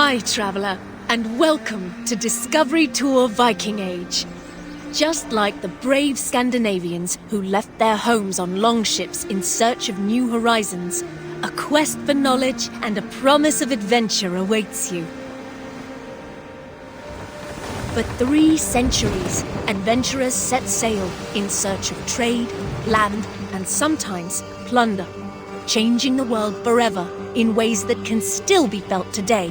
Hi, traveler, and welcome to Discovery Tour Viking Age. Just like the brave Scandinavians who left their homes on longships in search of new horizons, a quest for knowledge and a promise of adventure awaits you. For 3 centuries, adventurers set sail in search of trade, land, and sometimes plunder, changing the world forever in ways that can still be felt today.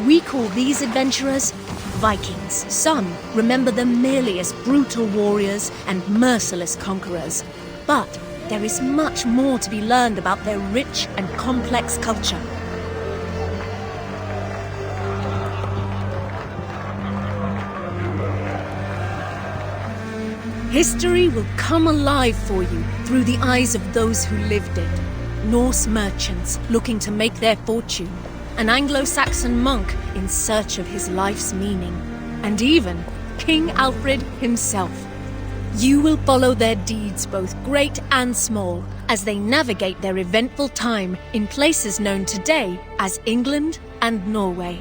We call these adventurers Vikings. Some remember them merely as brutal warriors and merciless conquerors. But there is much more to be learned about their rich and complex culture. History will come alive for you through the eyes of those who lived it. Norse merchants looking to make their fortune, an Anglo-Saxon monk in search of his life's meaning, and even King Alfred himself. You will follow their deeds, both great and small, as they navigate their eventful time in places known today as England and Norway.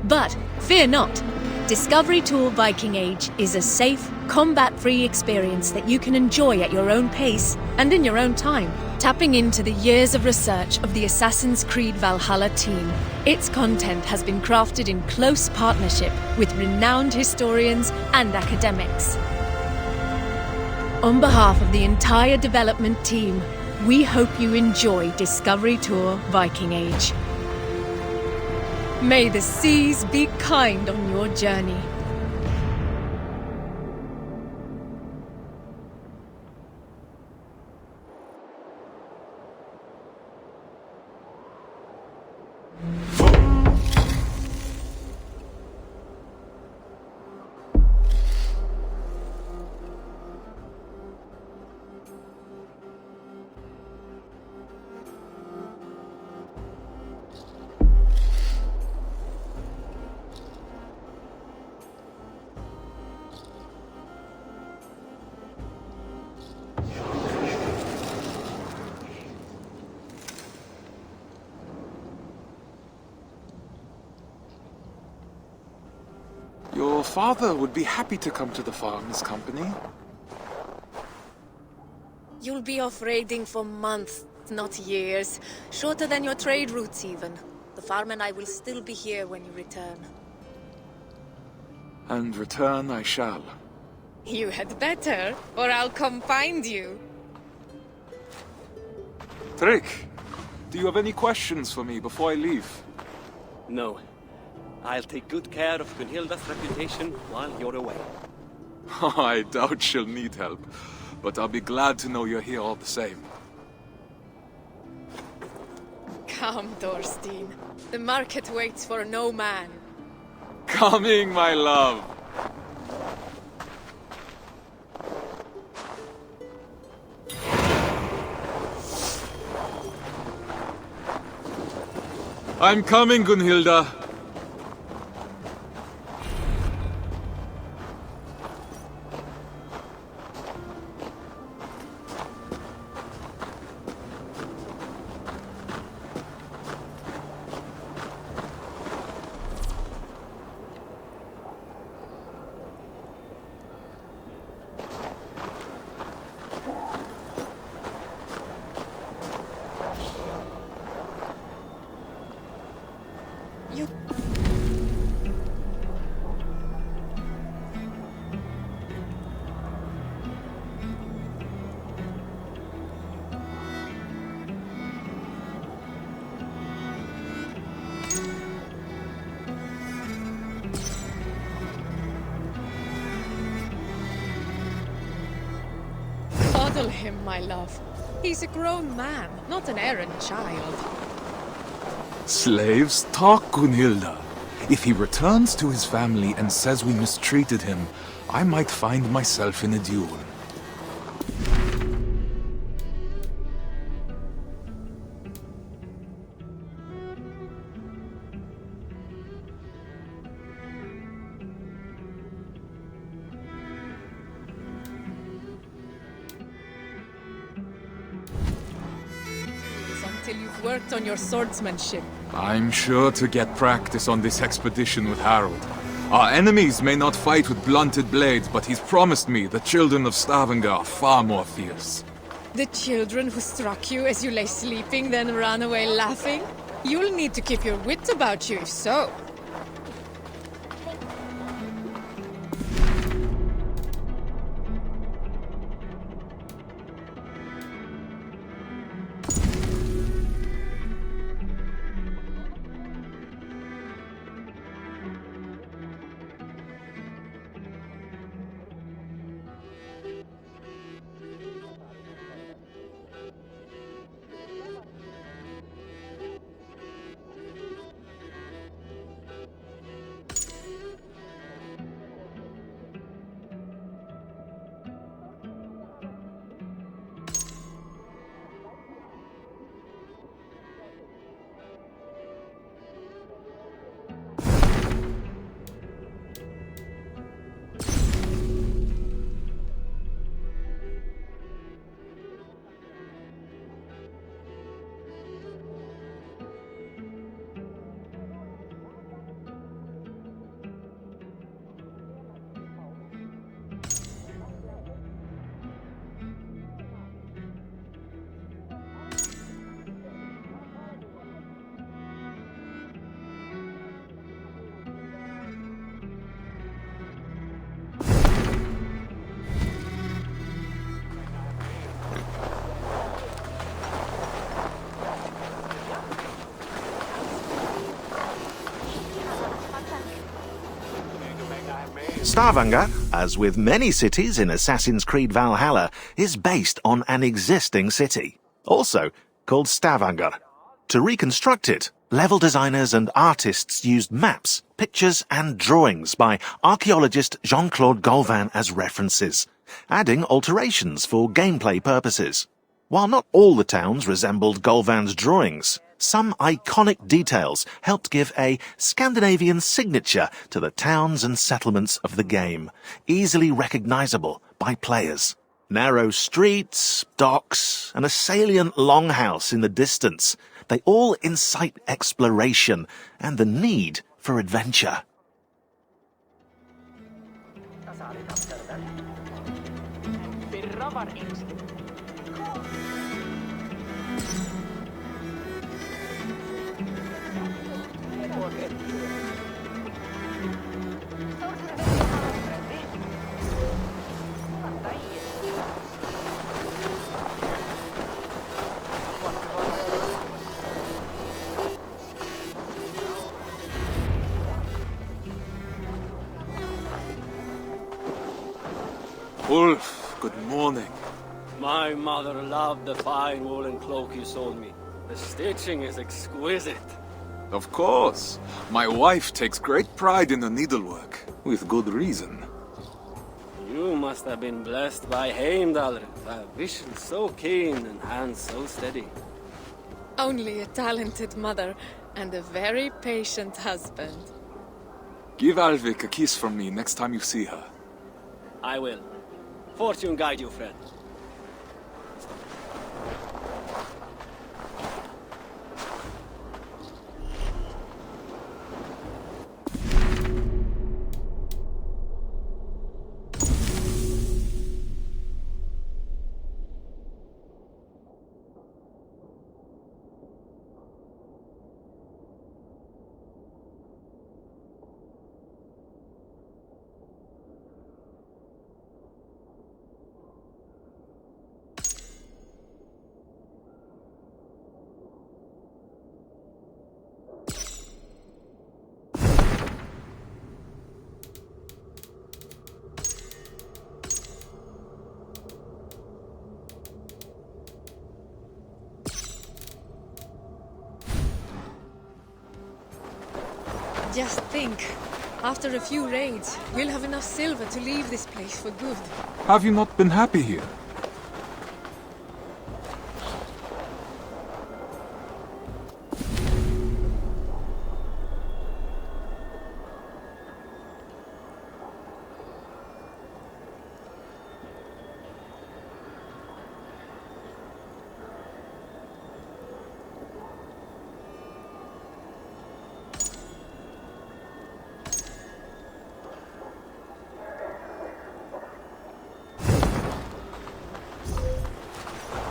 But fear not. Discovery Tour Viking Age is a safe, combat-free experience that you can enjoy at your own pace and in your own time. Tapping into the years of research of the Assassin's Creed Valhalla team, its content has been crafted in close partnership with renowned historians and academics. On behalf of the entire development team, we hope you enjoy Discovery Tour Viking Age. May the seas be kind on your journey. Your father would be happy to come to the farm as company. You'll be off raiding for months, not years. Shorter than your trade routes even. The farm and I will still be here when you return. And return I shall. You had better, or I'll come find you. Trick, do you have any questions for me before I leave? No. I'll take good care of Gunhilda's reputation while you're away. I doubt she'll need help, but I'll be glad to know you're here all the same. Come, Thorstein. The market waits for no man. Coming, my love! I'm coming, Gunhilda. Coddle him, my love. He's a grown man, not an errant child. Slaves, talk, Gunhilda. If he returns to his family and says we mistreated him, I might find myself in a duel. Until you've worked on your swordsmanship. I'm sure to get practice on this expedition with Harold. Our enemies may not fight with blunted blades, but he's promised me the children of Stavanger are far more fierce. The children who struck you as you lay sleeping, then ran away laughing? You'll need to keep your wits about you if so. Stavanger, as with many cities in Assassin's Creed Valhalla, is based on an existing city, also called Stavanger. To reconstruct it, level designers and artists used maps, pictures and drawings by archaeologist Jean-Claude Golvan as references, adding alterations for gameplay purposes. While not all the towns resembled Golvan's drawings, some iconic details helped give a Scandinavian signature to the towns and settlements of the game, easily recognizable by players. Narrow streets, docks, and a salient longhouse in the distance, they all incite exploration and the need for adventure. Ulf, good morning. My mother loved the fine woolen cloak you sold me. The stitching is exquisite. Of course. My wife takes great pride in her needlework, with good reason. You must have been blessed by Heimdall, a vision so keen and hands so steady. Only a talented mother and a very patient husband. Give Alvik a kiss from me next time you see her. I will. Fortune guide you, friend. Just think, after a few raids, we'll have enough silver to leave this place for good. Have you not been happy here?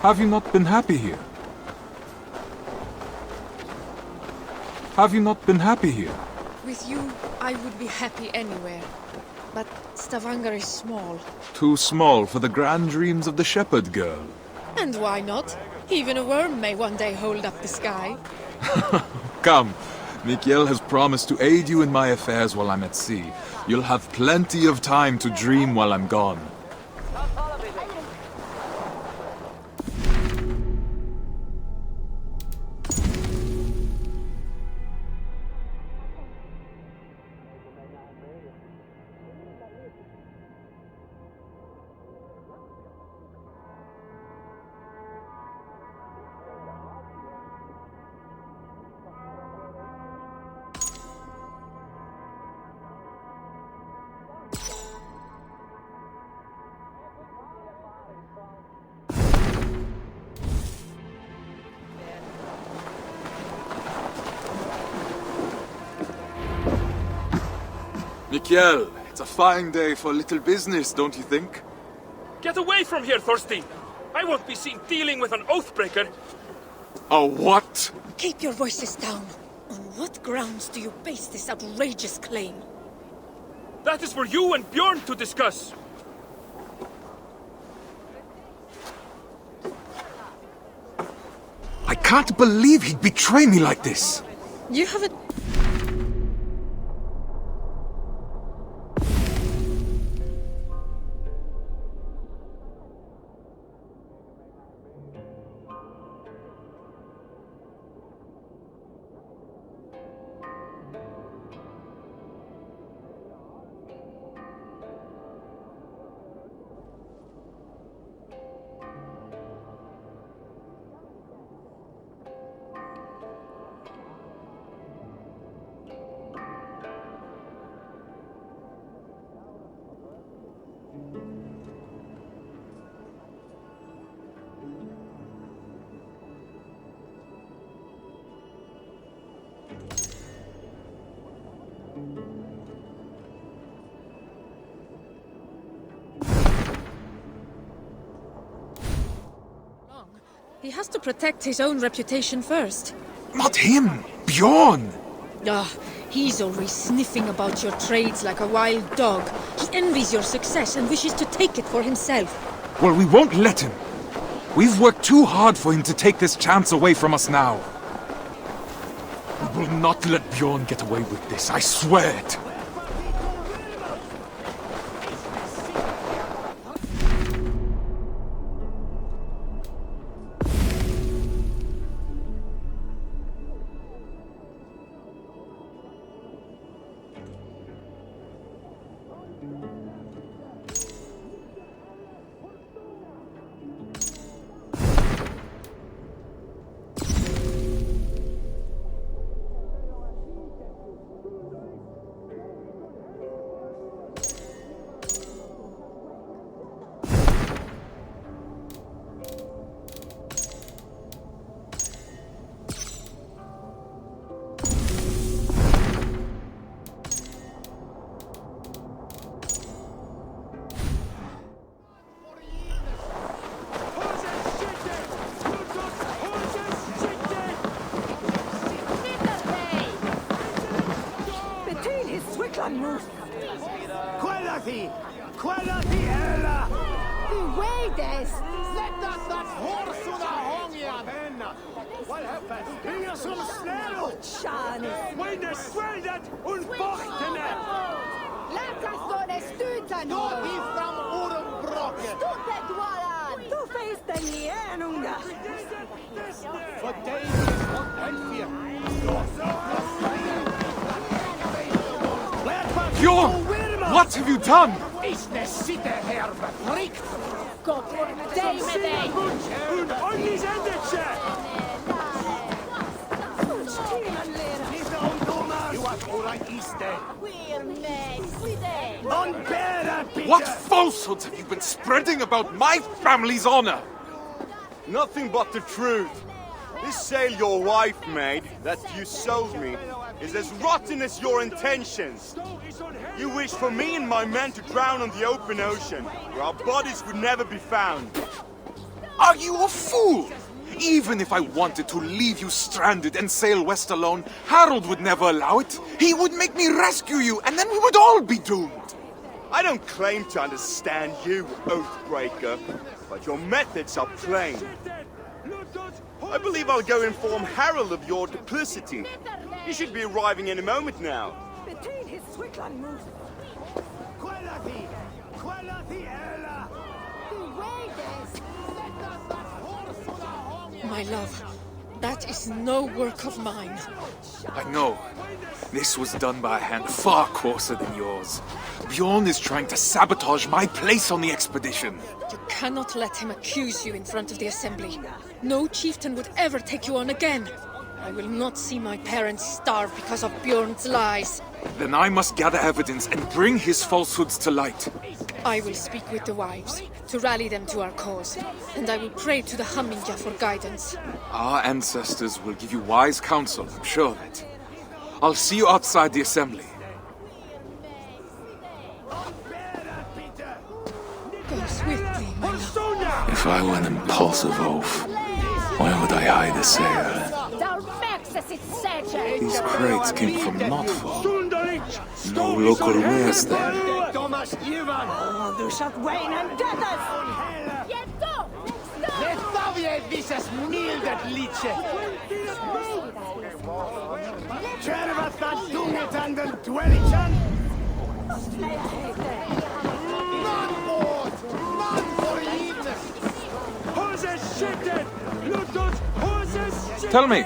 Have you not been happy here? Have you not been happy here? With you, I would be happy anywhere. But Stavanger is small. Too small for the grand dreams of the shepherd girl. And why not? Even a worm may one day hold up the sky. Come, Mikael has promised to aid you in my affairs while I'm at sea. You'll have plenty of time to dream while I'm gone. Mikael, it's a fine day for little business, don't you think? Get away from here, Thorstein! I won't be seen dealing with an oathbreaker! A what? Keep your voices down. On what grounds do you base this outrageous claim? That is for you and Bjorn to discuss! I can't believe he'd betray me like this! You haven't... He has to protect his own reputation first. Not him! Bjorn! He's always sniffing about your trades like a wild dog. He envies your success and wishes to take it for himself. Well, we won't let him. We've worked too hard for him to take this chance away from us now. We will not let Bjorn get away with this, I swear it. Bjorn! What have you done? What falsehoods have you been spreading about my family's honor? Nothing but the truth. This sail your wife made, that you sold me, is as rotten as your intentions. You wish for me and my men to drown on the open ocean, where our bodies would never be found. Are you a fool? Even if I wanted to leave you stranded and sail west alone, Harold would never allow it. He would make me rescue you, and then we would all be doomed. I don't claim to understand you, Oathbreaker, but your methods are plain. I believe I'll go inform Harold of your duplicity. He should be arriving any moment now. My love, that is no work of mine. I know. This was done by a hand far coarser than yours. Bjorn is trying to sabotage my place on the expedition. You cannot let him accuse you in front of the assembly. No chieftain would ever take you on again. I will not see my parents starve because of Bjorn's lies. Then I must gather evidence and bring his falsehoods to light. I will speak with the wives, to rally them to our cause, and I will pray to the Hamminja for guidance. Our ancestors will give you wise counsel, I'm sure of it. I'll see you outside the assembly. Go swiftly, my love. If I were an impulsive oaf, why would I hide a sail? These crates came from not far. No local wares there. Du shalt Wayne and Deathers! Letavie visas mildet lice! Tervata dungetan den dwellichan! Man bort! Man forgiveness! Horses shifted! Lutos, horses shifted! Tell me,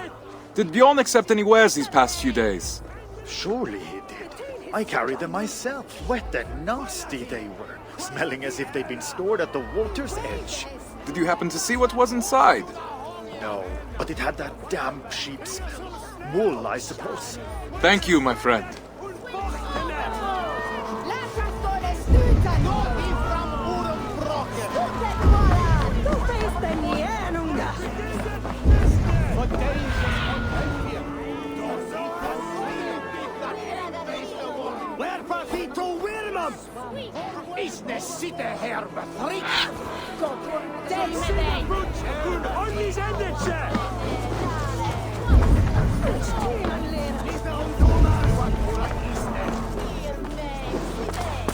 did Bjorn accept any wares these past few days? Surely he did. I carried them myself. Wet and nasty they were, smelling as if they'd been stored at the water's edge. Did you happen to see what was inside? No, but it had that damp sheep smell. Wool, I suppose. Thank you, my friend. Isne sitte här befritt! Kun onnis endetse!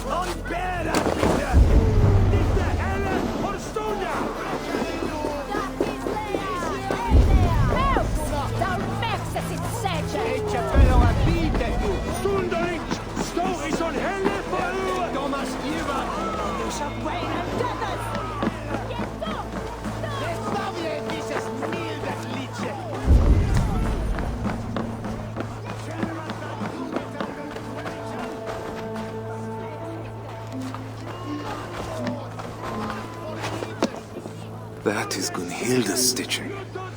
On bära bitte! Ditte helle Horstonia! Etje peloa piitettu! Stundolik! Sto is on helle for Thomas Ivan! Du shalt Wayne and Deathers! Letavie visas mildet lice! That is Gunhilda's stitching.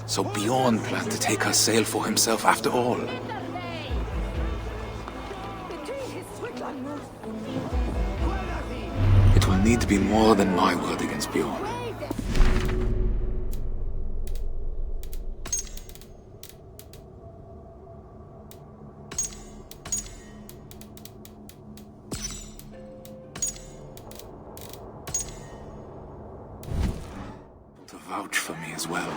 So Bjorn planned to take her sail for himself after all. It will need to be more than my word against Bjorn. To vouch for me as well.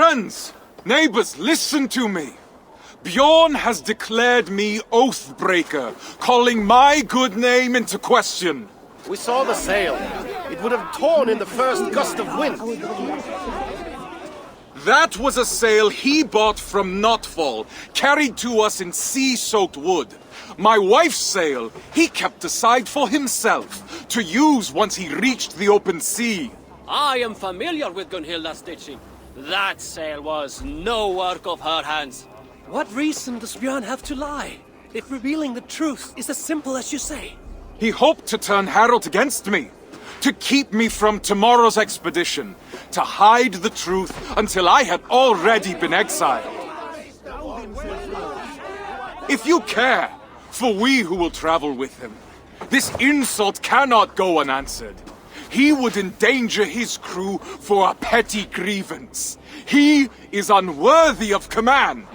Friends, neighbors, listen to me. Bjorn has declared me Oathbreaker, calling my good name into question. We saw the sail. It would have torn in the first gust of wind. That was a sail he bought from Notfall, carried to us in sea-soaked wood. My wife's sail he kept aside for himself, to use once he reached the open sea. I am familiar with Gunhilda's stitching. That sail was no work of her hands. What reason does Björn have to lie, if revealing the truth is as simple as you say? He hoped to turn Harold against me, to keep me from tomorrow's expedition, to hide the truth until I had already been exiled. If you care for we who will travel with him, this insult cannot go unanswered. He would endanger his crew for a petty grievance. He is unworthy of command.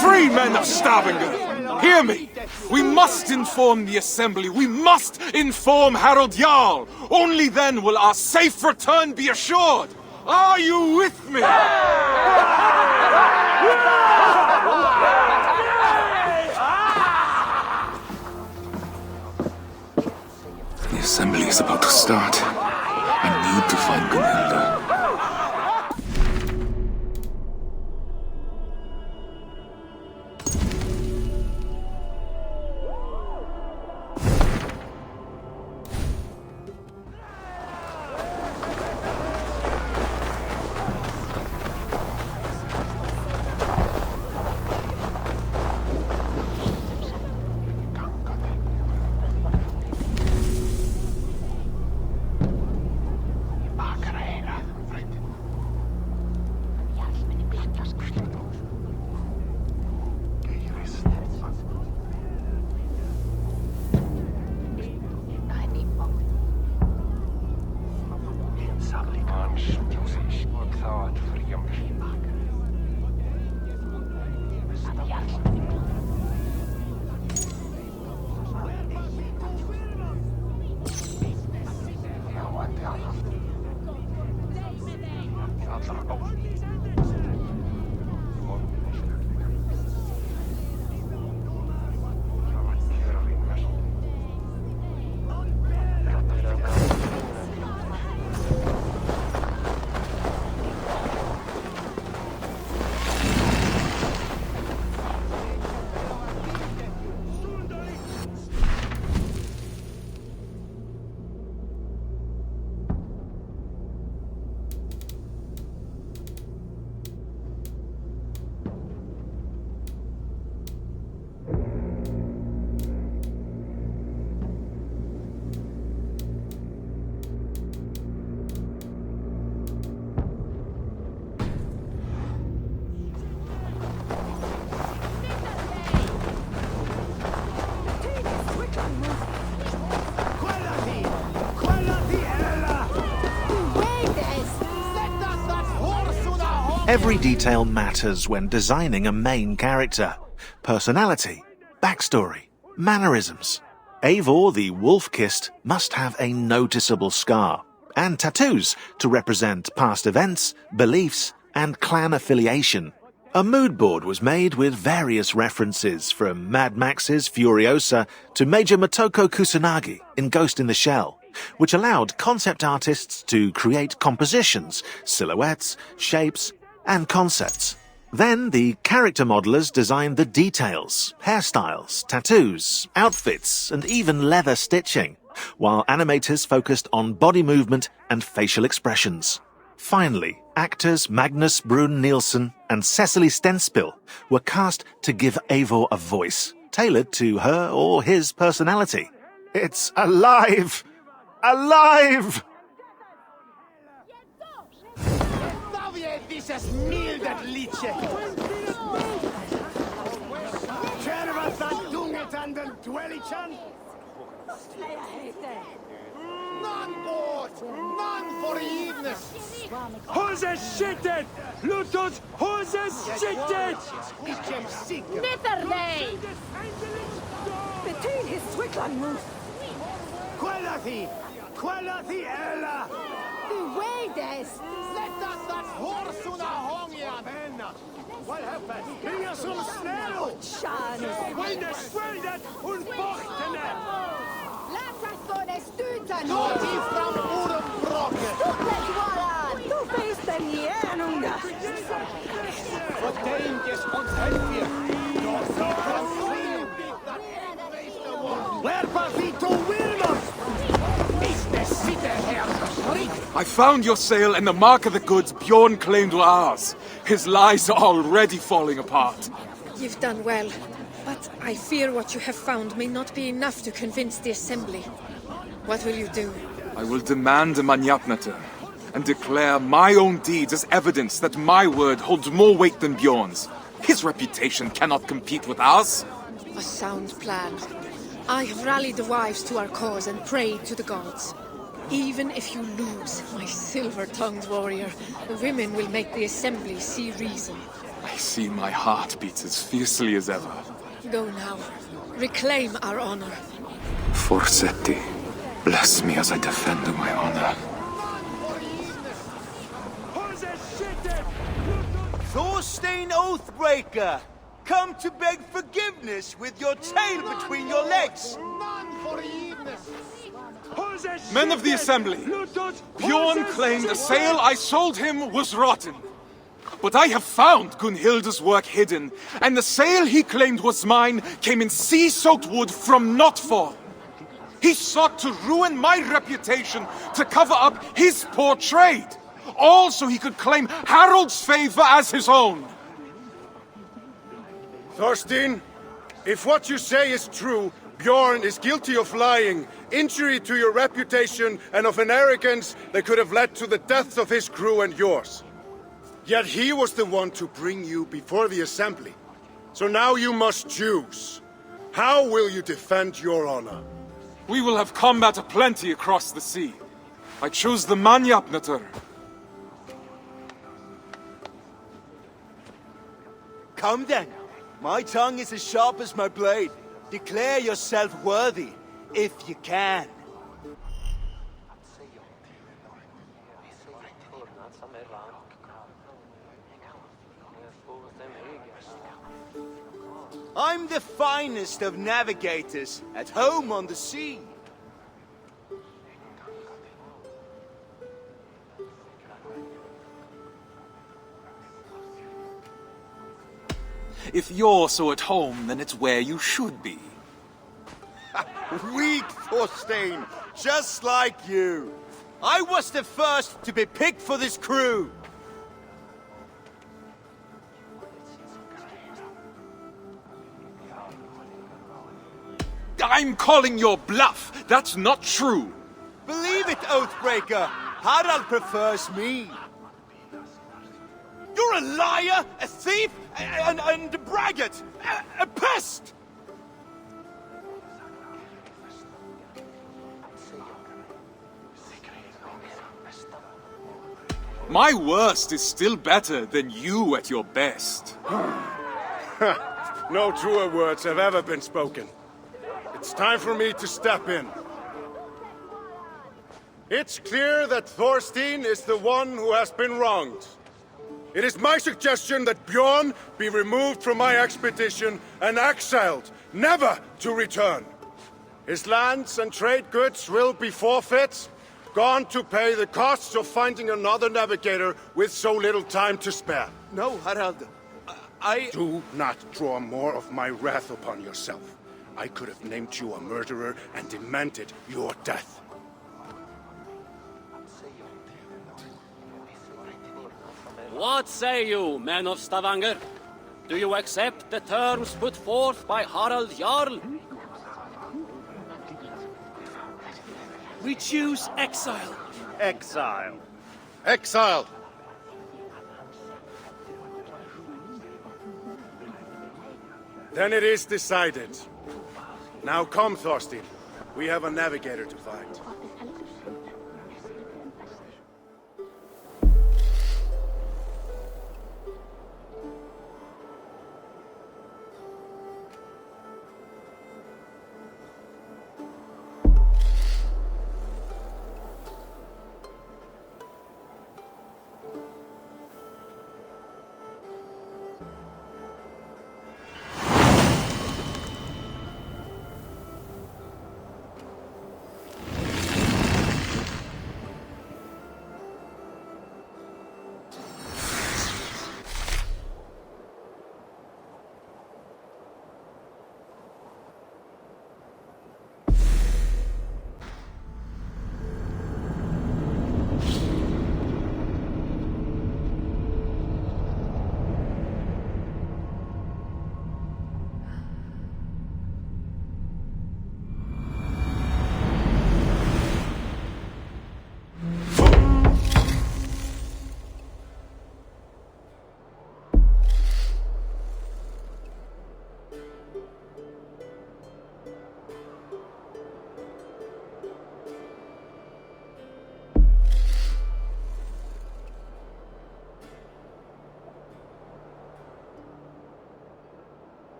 Free men of Stavanger, hear me! We must inform the assembly. We must inform Harold Jarl. Only then will our safe return be assured. Are you with me? The assembly is about to start. I need to find Gunhilda. Every detail matters when designing a main character. Personality, backstory, mannerisms. Eivor the Wolf-Kissed must have a noticeable scar, and tattoos to represent past events, beliefs, and clan affiliation. A mood board was made with various references from Mad Max's Furiosa to Major Motoko Kusanagi in Ghost in the Shell, which allowed concept artists to create compositions, silhouettes, shapes, and concepts. Then the character modelers designed the details, hairstyles, tattoos, outfits, and even leather stitching, while animators focused on body movement and facial expressions. Finally, actors Magnus Brun Nielsen and Cecily Stenspill were cast to give Eivor a voice, tailored to her or his personality. It's alive! Alive! None board! None forgiveness! Hose skittet! Lutos, hose skittet! Nitterdej! Between his Swickland moose! Quality! Quality Ella! I found your sail, and the mark of the goods Bjorn claimed were ours. His lies are already falling apart. You've done well, but I fear what you have found may not be enough to convince the Assembly. What will you do? I will demand a Manyapnater, and declare my own deeds as evidence that my word holds more weight than Bjorn's. His reputation cannot compete with ours. A sound plan. I have rallied the wives to our cause and prayed to the gods. Even if you lose, my silver-tongued warrior, the women will make the Assembly see reason. I see my heart beats as fiercely as ever. Go now. Reclaim our honor. Forsetti, bless me as I defend my honor. Thorstein Oathbreaker! Come to beg forgiveness with your tail between your legs! Men of the Assembly, Bjorn claimed the sail I sold him was rotten. But I have found Gunhilda's work hidden, and the sail he claimed was mine came in sea-soaked wood from Notfall. He sought to ruin my reputation to cover up his poor trade, all so he could claim Harold's favor as his own. Thorstein, if what you say is true, Bjorn is guilty of lying, injury to your reputation, and of an arrogance that could have led to the deaths of his crew and yours. Yet he was the one to bring you before the Assembly. So now you must choose. How will you defend your honor? We will have combat aplenty across the sea. I choose the Manyapnater. Come then. My tongue is as sharp as my blade. Declare yourself worthy, if you can. I'm the finest of navigators, at home on the sea. If you're so at home, then it's where you should be. Weak, Thorstein, just like you. I was the first to be picked for this crew. I'm calling your bluff. That's not true. Believe it, Oathbreaker. Harald prefers me. You're a liar, a thief, and a braggart, a pest! My worst is still better than you at your best. No truer words have ever been spoken. It's time for me to step in. It's clear that Thorstein is the one who has been wronged. It is my suggestion that Bjorn be removed from my expedition and exiled, never to return. His lands and trade goods will be forfeit, gone to pay the costs of finding another navigator with so little time to spare. No, Harald. Do not draw more of my wrath upon yourself. I could have named you a murderer and demanded your death. What say you, men of Stavanger? Do you accept the terms put forth by Harald Jarl? We choose exile. Exile. Exile! Then it is decided. Now come, Thorstein. We have a navigator to find.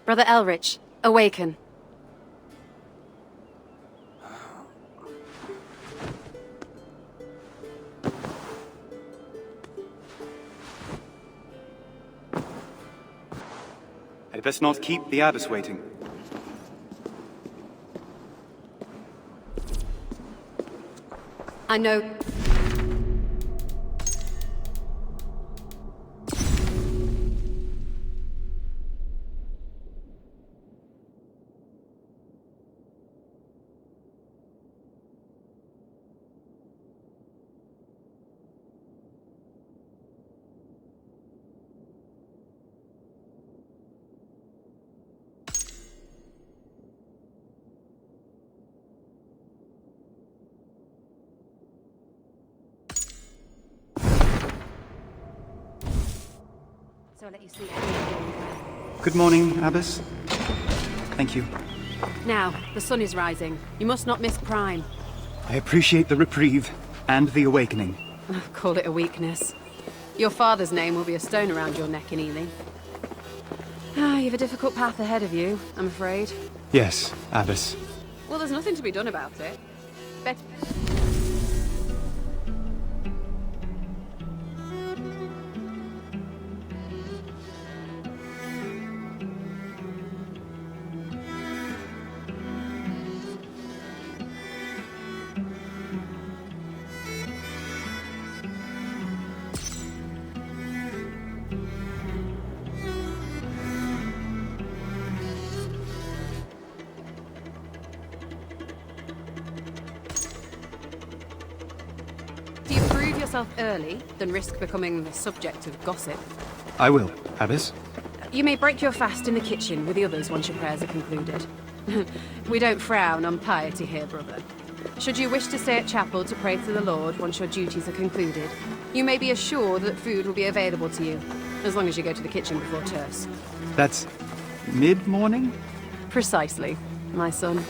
Brother Elrich, awaken. I'd best not keep the abbess waiting. I know... So I'll let you sleep. Good morning, abbess. Thank you. Now, the sun is rising. You must not miss prime. I appreciate the reprieve and the awakening. Call it a weakness. Your father's name will be a stone around your neck in Ealing. You've a difficult path ahead of you, I'm afraid. Yes, abbess. Well, there's nothing to be done about it. Early than risk becoming the subject of gossip. I will, abbess. You may break your fast in the kitchen with the others once your prayers are concluded. We don't frown on piety here, brother. Should you wish to stay at chapel to pray to the Lord once your duties are concluded, you may be assured that food will be available to you, as long as you go to the kitchen before terce. That's mid-morning? Precisely, my son.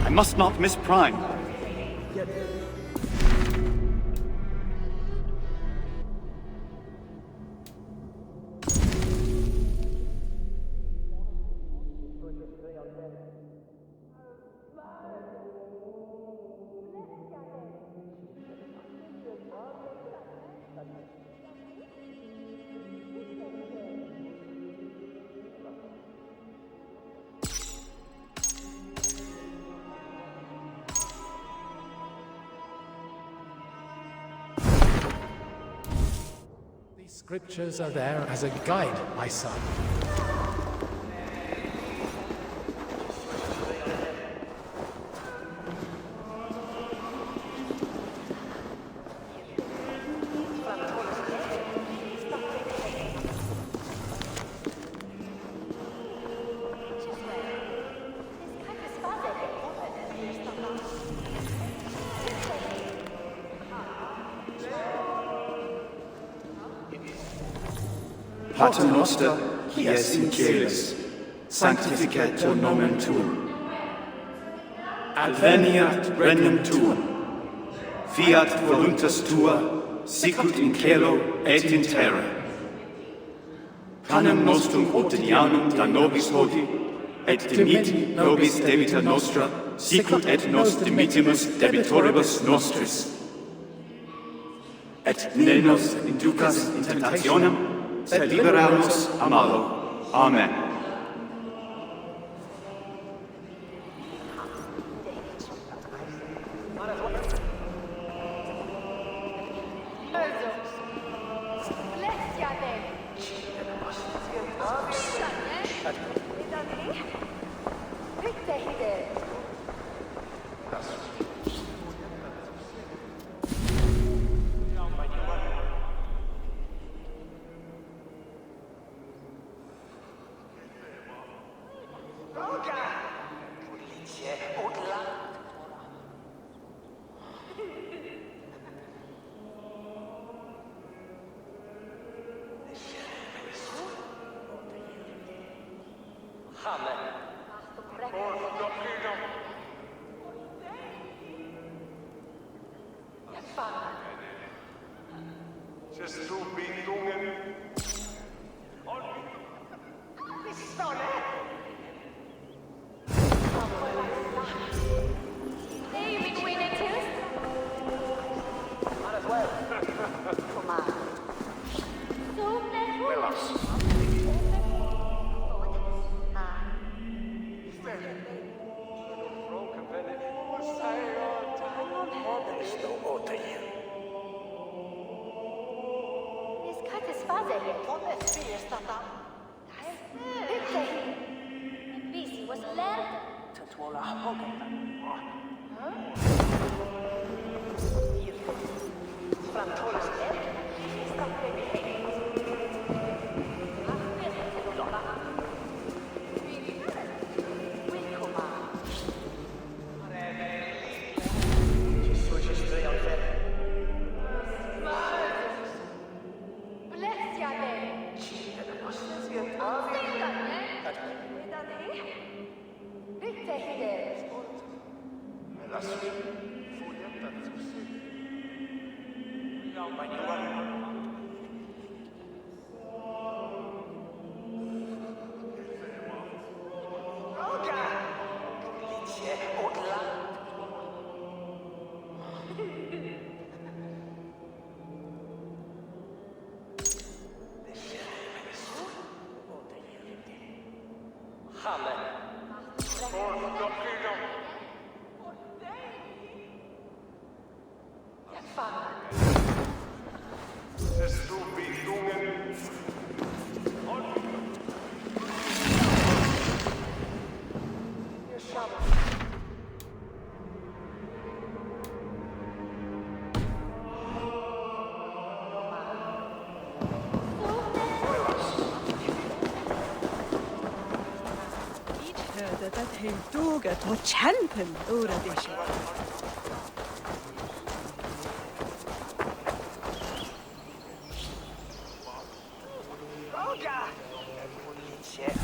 I must not miss prime. Scriptures are there as a guide, my son. Pater noster, qui es in caelis, sanctificetur nomen tuum. Adveniat regnum tuum. Fiat voluntas tua, sicut in caelo et in terra. Panem nostrum quotidianum da nobis hodie, et dimitti nobis debita nostra, sicut et nos dimittimus debitoribus nostris. Et ne nos inducas in tentationem, sed libera nos a malo. Amen.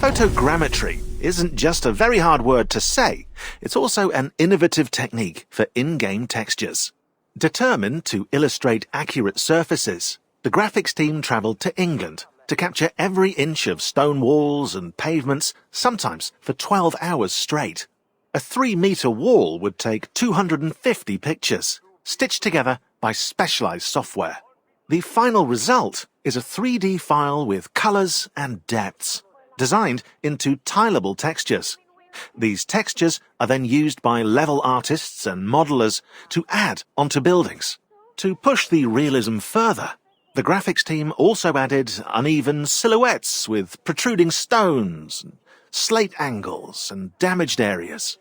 Photogrammetry isn't just a very hard word to say, it's also an innovative technique for in-game textures. Determined to illustrate accurate surfaces, the graphics team travelled to England to capture every inch of stone walls and pavements, sometimes for 12 hours straight. A 3-metre wall would take 250 pictures, stitched together by specialised software. The final result is a 3D file with colours and depths, designed into tileable textures. These textures are then used by level artists and modelers to add onto buildings. To push the realism further, the graphics team also added uneven silhouettes with protruding stones, slate angles and damaged areas.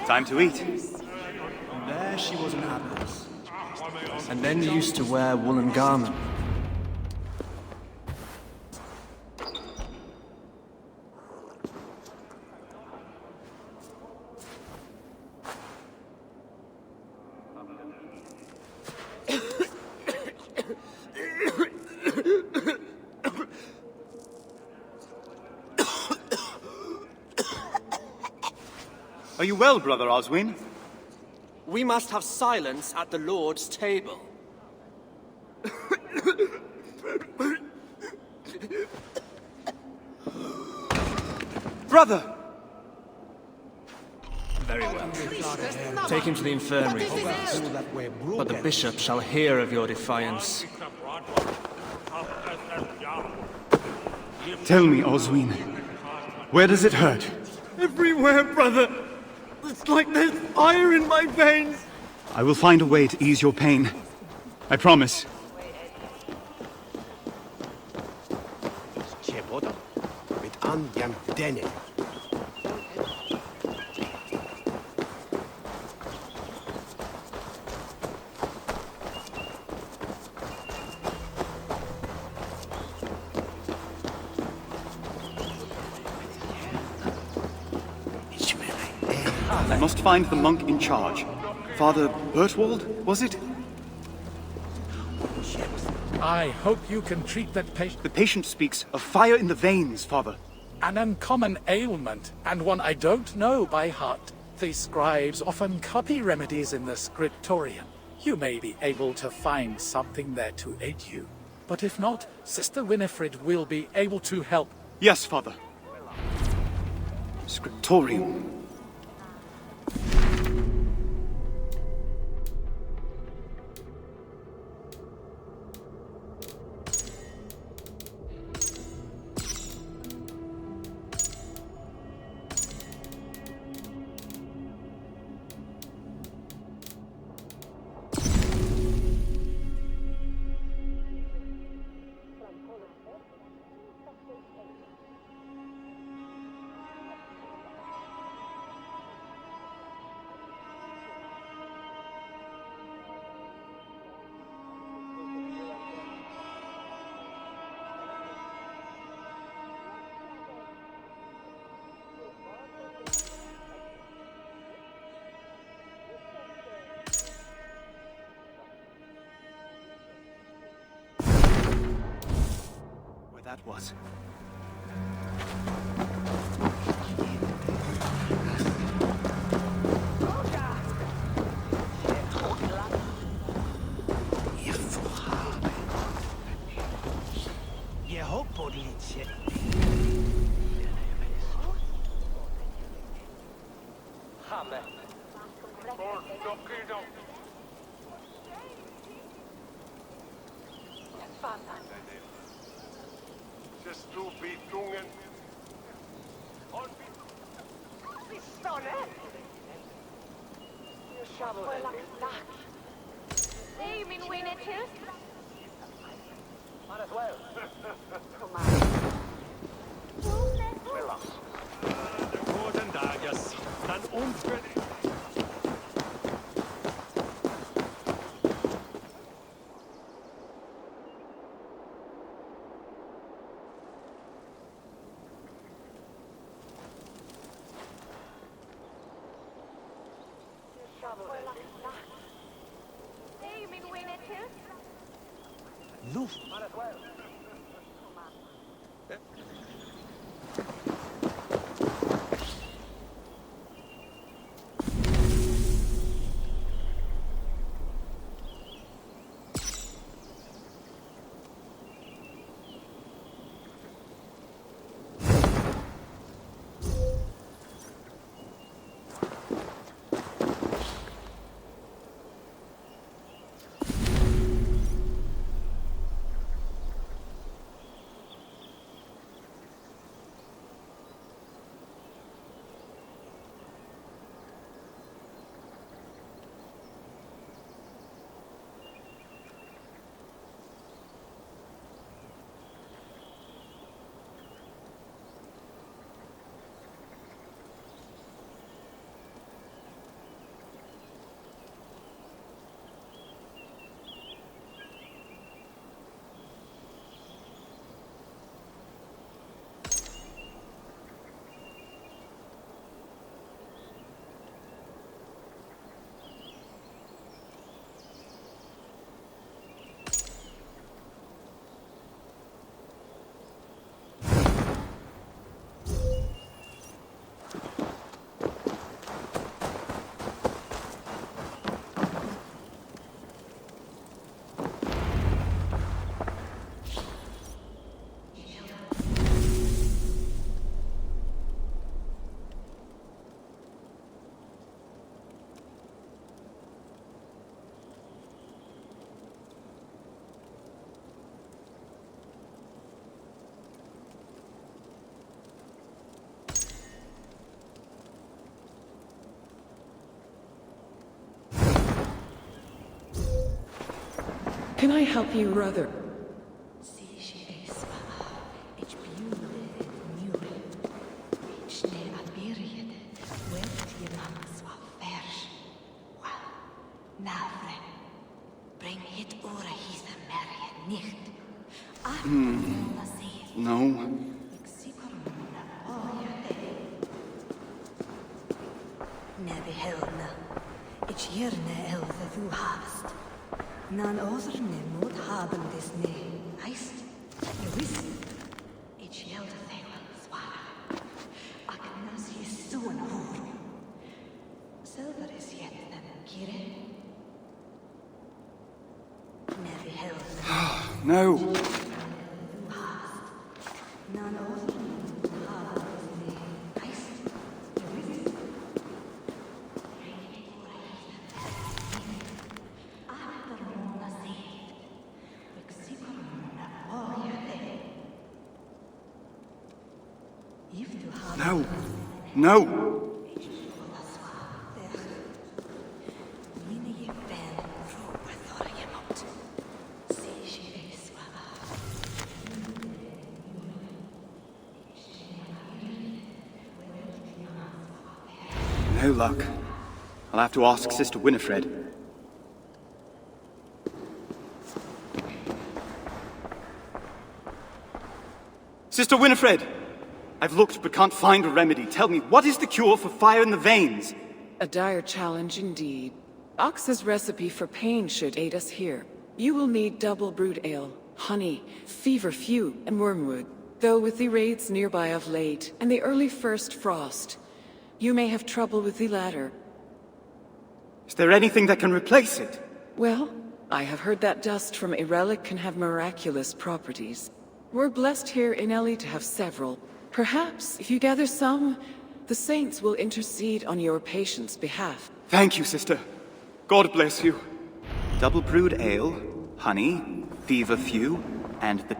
Time to eat. There she was in apples. And then used to wear woolen garment. Are you well, Brother Oswin? We must have silence at the Lord's table. Brother! Very well. Take him to the infirmary first. But the bishop shall hear of your defiance. Tell me, Oswin, where does it hurt? Everywhere, brother! It's like there's fire in my veins! I will find a way to ease your pain. I promise. I must find the monk in charge. Father Bertwald, was it? I hope you can treat that patient. The patient speaks of fire in the veins, Father. An uncommon ailment, and one I don't know by heart. The scribes often copy remedies in the scriptorium. You may be able to find something there to aid you. But if not, Sister Winifred will be able to help. Yes, Father. Scriptorium. That was. Can I help you, brother? No. Nan åserne mot haben des ne. Eist. Jurist. Ich hjälper dig att svara. Aknas i son hor. Silveres jätten, kire. När vi hälsar. No. Nan åserne mot haben des ne. Eist. Jurist. No. No. No luck. I'll have to ask Sister Winifred. Sister Winifred! I've looked but can't find a remedy. Tell me, what is the cure for fire in the veins? A dire challenge indeed. Ox's recipe for pain should aid us here. You will need double brewed ale, honey, feverfew, and wormwood. Though with the raids nearby of late, and the early first frost, you may have trouble with the latter. Is there anything that can replace it? Well, I have heard that dust from a relic can have miraculous properties. We're blessed here in Ellie to have several. Perhaps, if you gather some, the saints will intercede on your patient's behalf. Thank you, sister. God bless you. Double brewed ale, honey, feverfew, and the...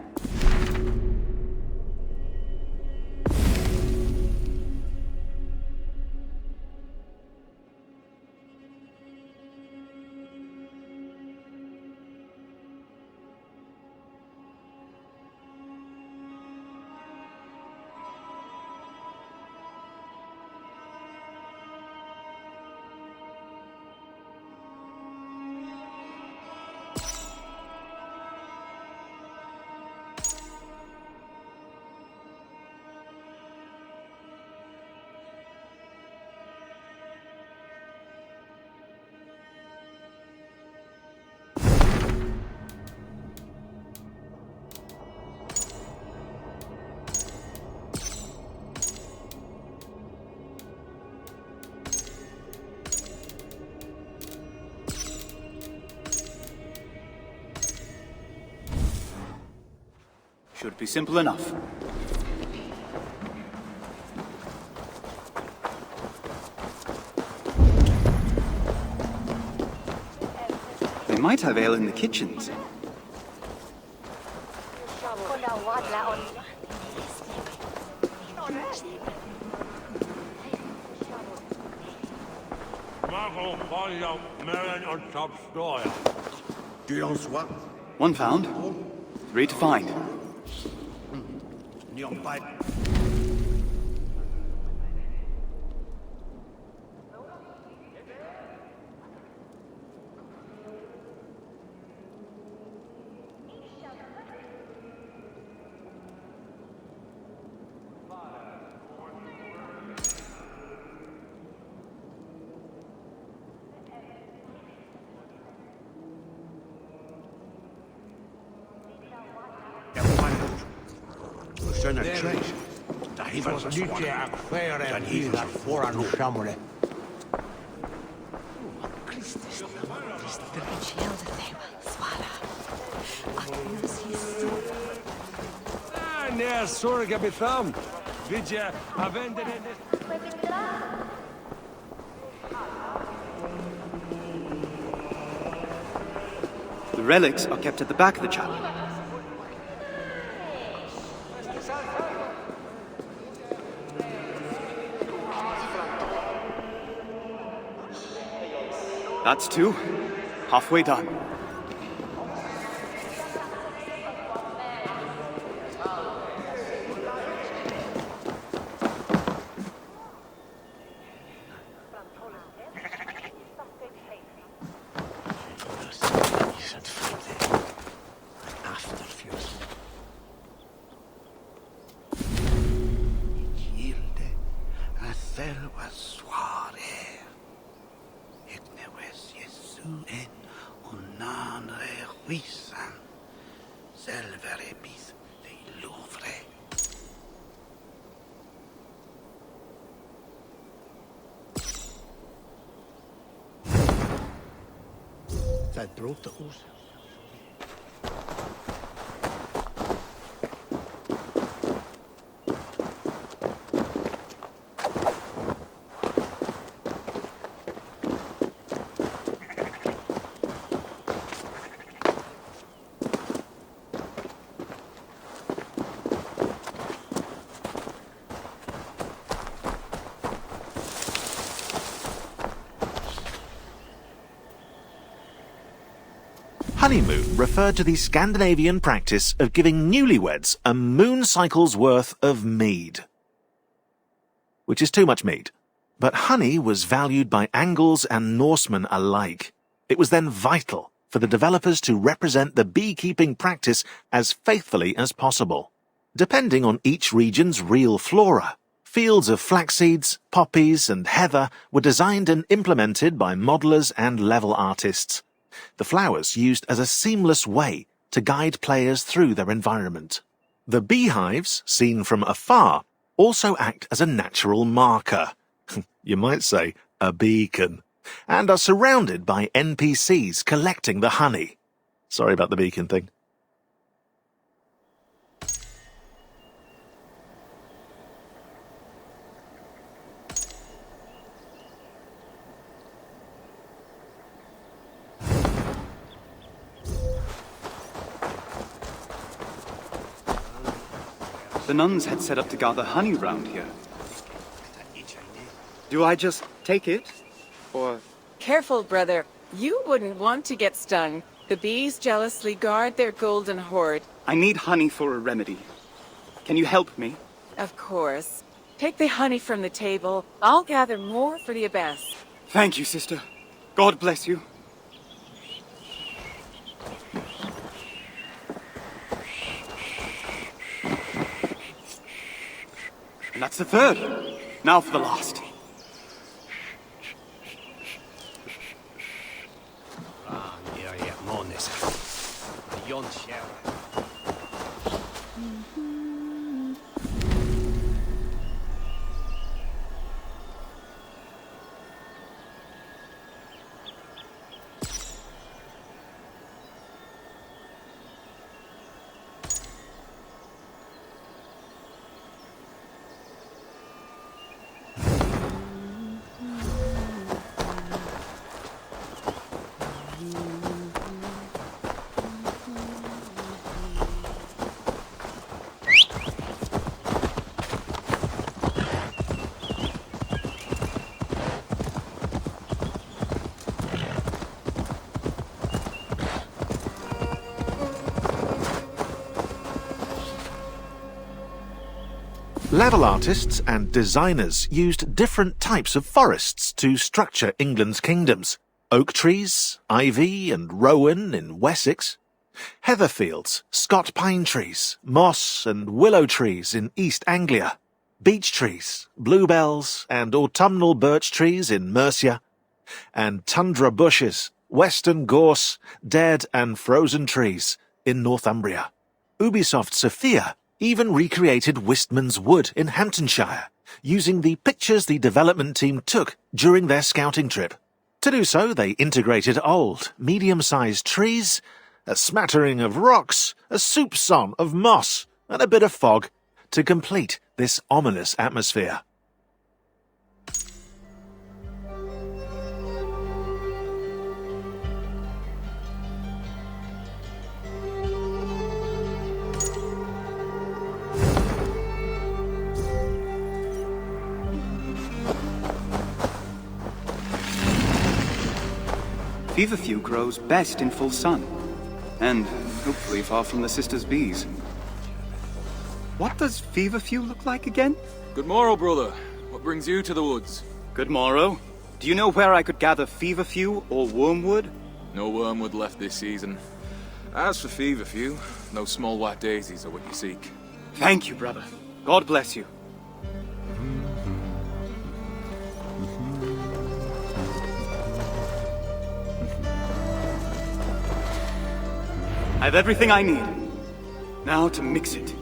Should be simple enough. They might have ale in the kitchens. One found, 3 to find. The relics are kept at the back of the chapel. That's 2. Halfway done. Una Dat brood te goed. Honeymoon referred to the Scandinavian practice of giving newlyweds a moon cycle's worth of mead. Which is too much mead. But honey was valued by Angles and Norsemen alike. It was then vital for the developers to represent the beekeeping practice as faithfully as possible. Depending on each region's real flora, fields of flax seeds, poppies and heather were designed and implemented by modelers and level artists. The flowers used as a seamless way to guide players through their environment. The beehives, seen from afar, also act as a natural marker. You might say a beacon. And are surrounded by NPCs collecting the honey. Sorry about the beacon thing. The nuns had set up to gather honey round here. Do I just take it? Or... Careful, brother. You wouldn't want to get stung. The bees jealously guard their golden hoard. I need honey for a remedy. Can you help me? Of course. Take the honey from the table. I'll gather more for the abbess. Thank you, sister. God bless you. And that's the third. Now for the last. Level artists and designers used different types of forests to structure England's kingdoms. Oak trees, ivy and rowan in Wessex, heather fields, Scot pine trees, moss and willow trees in East Anglia, beech trees, bluebells and autumnal birch trees in Mercia, and tundra bushes, western gorse, dead and frozen trees in Northumbria. Ubisoft Sophia even recreated Wistman's Wood in Hamptonshire, using the pictures the development team took during their scouting trip. To do so, they integrated old, medium-sized trees, a smattering of rocks, a soupçon of moss, and a bit of fog to complete this ominous atmosphere. Feverfew grows best in full sun, and hopefully far from the sisters' bees. What does feverfew look like again? Good morrow, brother. What brings you to the woods? Good morrow. Do you know where I could gather feverfew or wormwood? No wormwood left this season. As for feverfew, no small white daisies are what you seek. Thank you, brother. God bless you. I have everything I need. Now to mix it.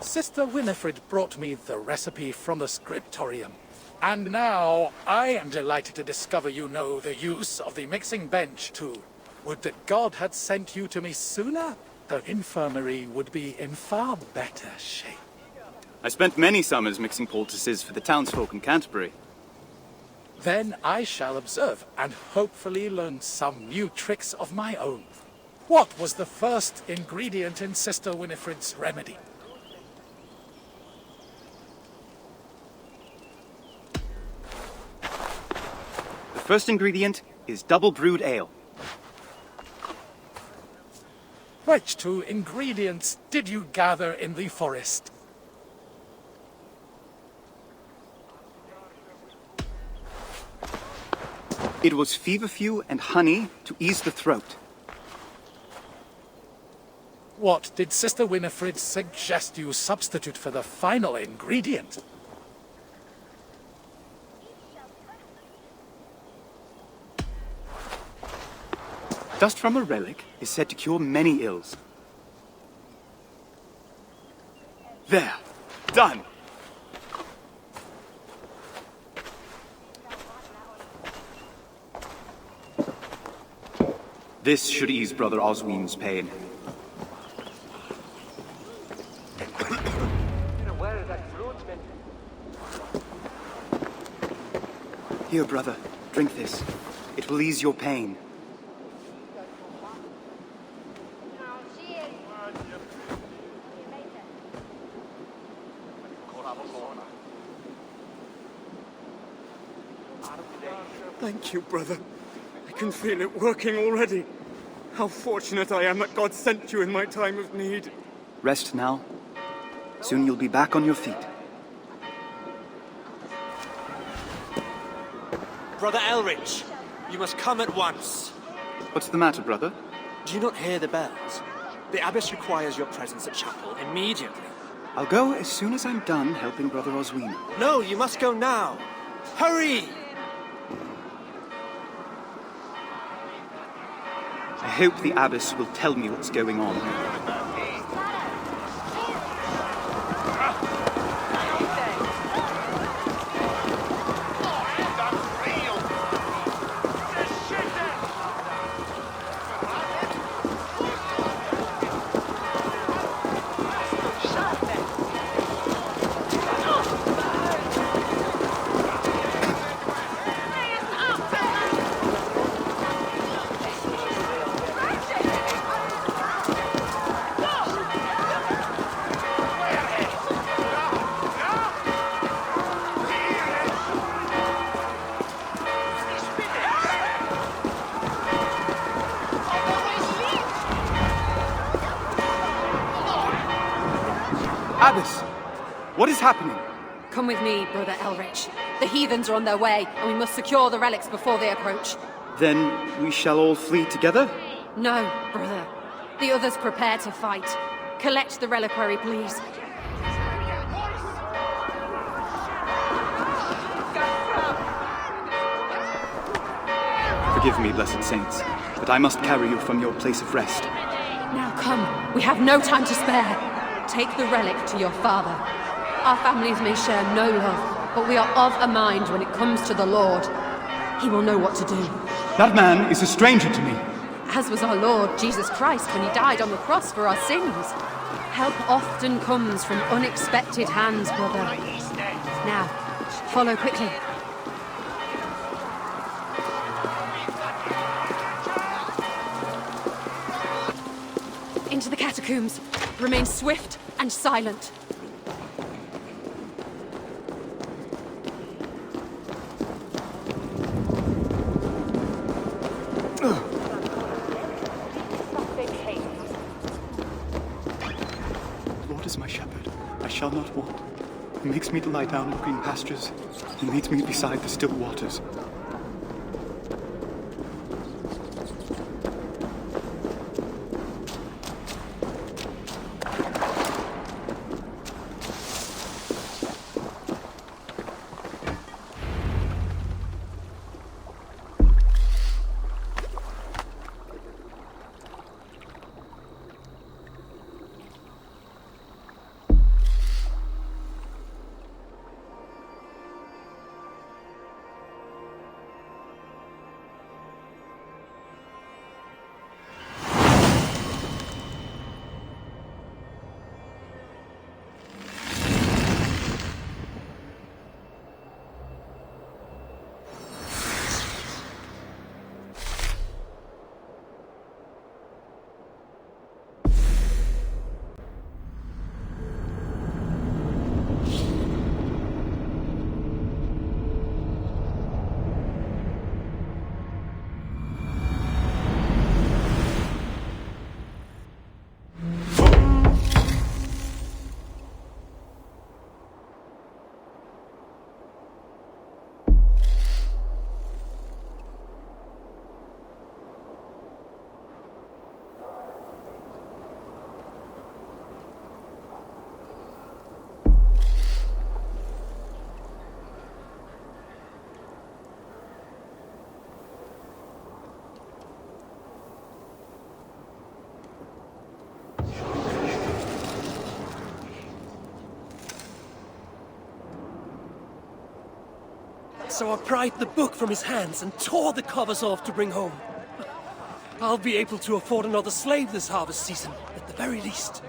Sister Winifred brought me the recipe from the scriptorium. And now, I am delighted to discover you know the use of the mixing bench, too. Would that God had sent you to me sooner? The infirmary would be in far better shape. I spent many summers mixing poultices for the townsfolk in Canterbury. Then I shall observe, and hopefully learn some new tricks of my own. What was the first ingredient in Sister Winifred's remedy? The first ingredient is double brewed ale. Which two ingredients did you gather in the forest? It was feverfew and honey to ease the throat. What did Sister Winifred suggest you substitute for the final ingredient? Dust from a relic is said to cure many ills. There. Done. This should ease Brother Osween's pain. Here, brother. Drink this. It will ease your pain. Thank you, brother. I can feel it working already. How fortunate I am that God sent you in my time of need. Rest now. Soon you'll be back on your feet. Brother Elrich, you must come at once. What's the matter, brother? Do you not hear the bells? The abbess requires your presence at chapel immediately. I'll go as soon as I'm done helping Brother Osween. No, you must go now. Hurry! I hope the abbess will tell me what's going on. Abbess, what is happening? Come with me, Brother Elrich. The heathens are on their way, and we must secure the relics before they approach. Then we shall all flee together? No, brother. The others prepare to fight. Collect the reliquary, please. Forgive me, blessed saints, but I must carry you from your place of rest. Now come. We have no time to spare. Take the relic to your father. Our families may share no love, but we are of a mind when it comes to the Lord. He will know what to do. That man is a stranger to me. As was our Lord Jesus Christ when he died on the cross for our sins. Help often comes from unexpected hands, brother. Now, follow quickly. Into the catacombs. Remain swift and silent. Lord is my shepherd. I shall not want. He makes me to lie down in green pastures. He leads me beside the still waters. So I pried the book from his hands and tore the covers off to bring home. I'll be able to afford another slave this harvest season, at the very least.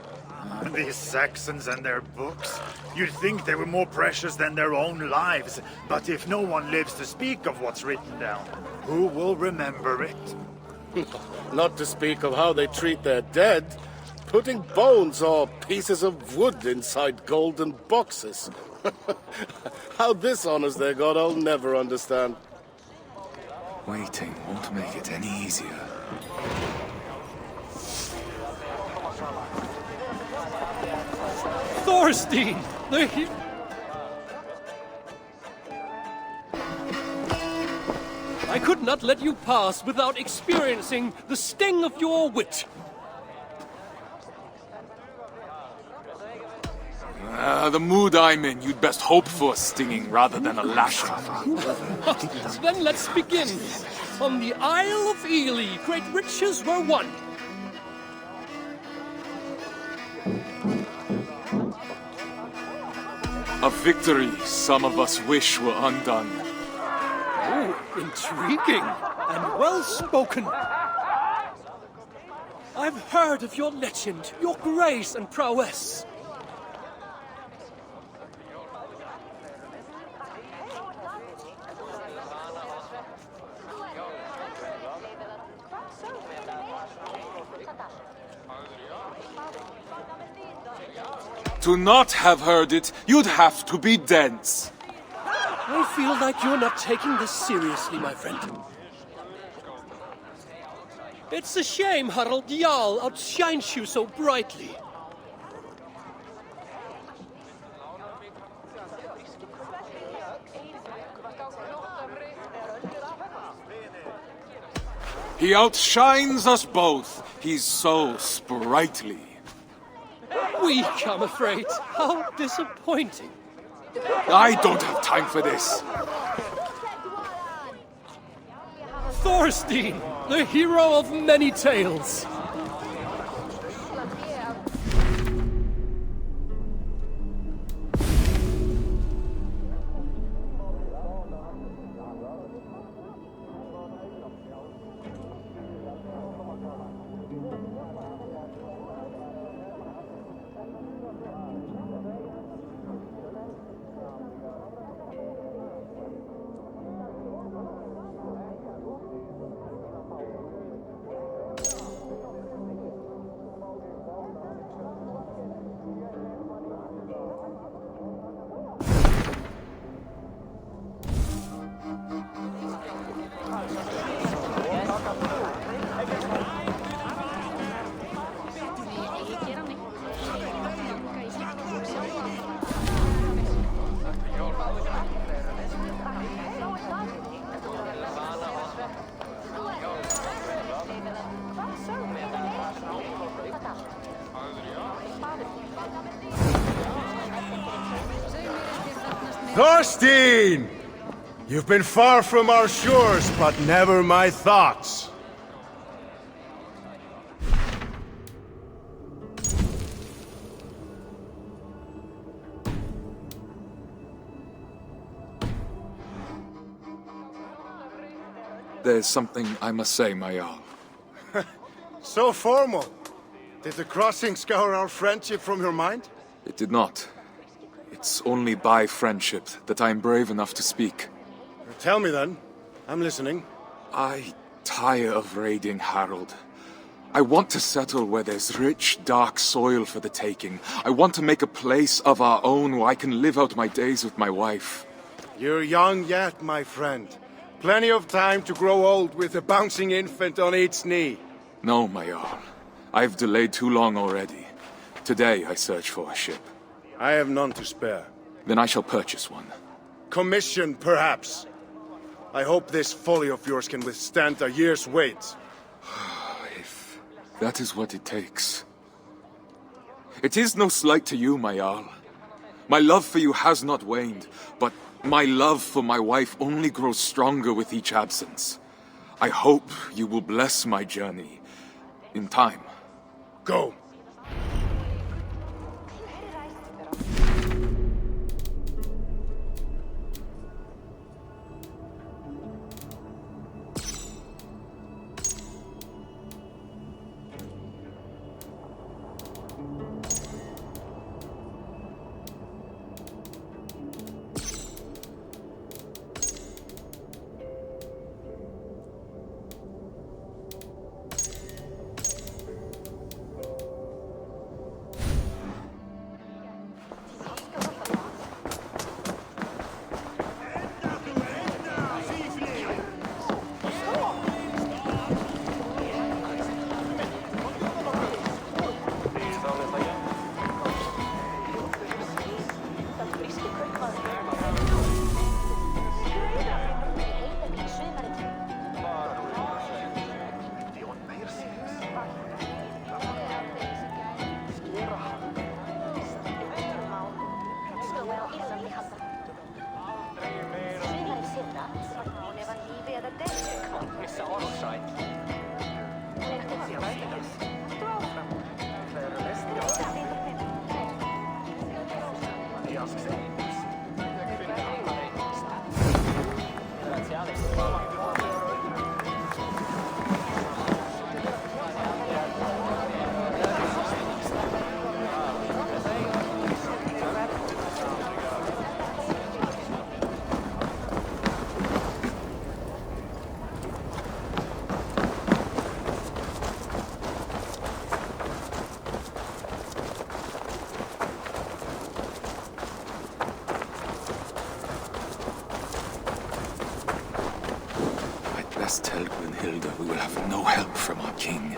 These Saxons and their books. You'd think they were more precious than their own lives. But if no one lives to speak of what's written down, who will remember it? Not to speak of how they treat their dead. Putting bones or pieces of wood inside golden boxes. How this honors their god, I'll never understand. Waiting won't make it any easier. Thorstein! I could not let you pass without experiencing the sting of your wit. The mood I'm in, you'd best hope for a stinging rather than a lashing. Then let's begin. On the Isle of Ely, great riches were won. A victory some of us wish were undone. Oh, intriguing and well spoken. I've heard of your legend, your grace and prowess. To not have heard it, you'd have to be dense. I feel like you're not taking this seriously, my friend. It's a shame Harald Jarl outshines you so brightly. He outshines us both. He's so sprightly. Weak, I'm afraid. How disappointing. I don't have time for this. Thorstein, the hero of many tales. Thorstein! You've been far from our shores, but never my thoughts. There's something I must say, my Jarl. So formal. Did the crossing scour our friendship from your mind? It did not. It's only by friendship that I am brave enough to speak. Tell me then. I'm listening. I tire of raiding Harald. I want to settle where there's rich, dark soil for the taking. I want to make a place of our own where I can live out my days with my wife. You're young yet, my friend. Plenty of time to grow old with a bouncing infant on each knee. No, my Jarl. I've delayed too long already. Today I search for a ship. I have none to spare. Then I shall purchase one. Commission, perhaps. I hope this folly of yours can withstand a year's wait. If that is what it takes. It is no slight to you, my Jarl. My love for you has not waned, but my love for my wife only grows stronger with each absence. I hope you will bless my journey in time. Go. Tell Brunhilde we will have no help from our king.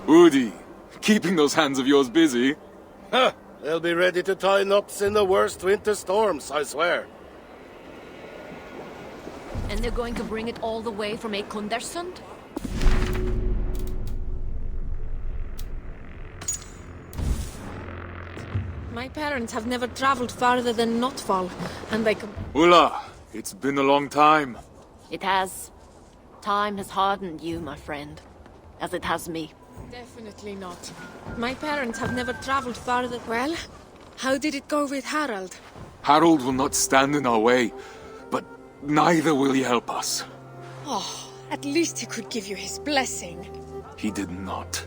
Udi, keeping those hands of yours busy. Ha! They'll be ready to tie knots in the worst winter storms, I swear. And they're going to bring it all the way from Ekondersund? My parents have never traveled farther than Notfall, and they could... Ulla, it's been a long time. It has. Time has hardened you, my friend. As it has me. Definitely not. My parents have never traveled farther... Well, how did it go with Harald? Harold will not stand in our way, but neither will he help us. Oh, at least he could give you his blessing. He did not.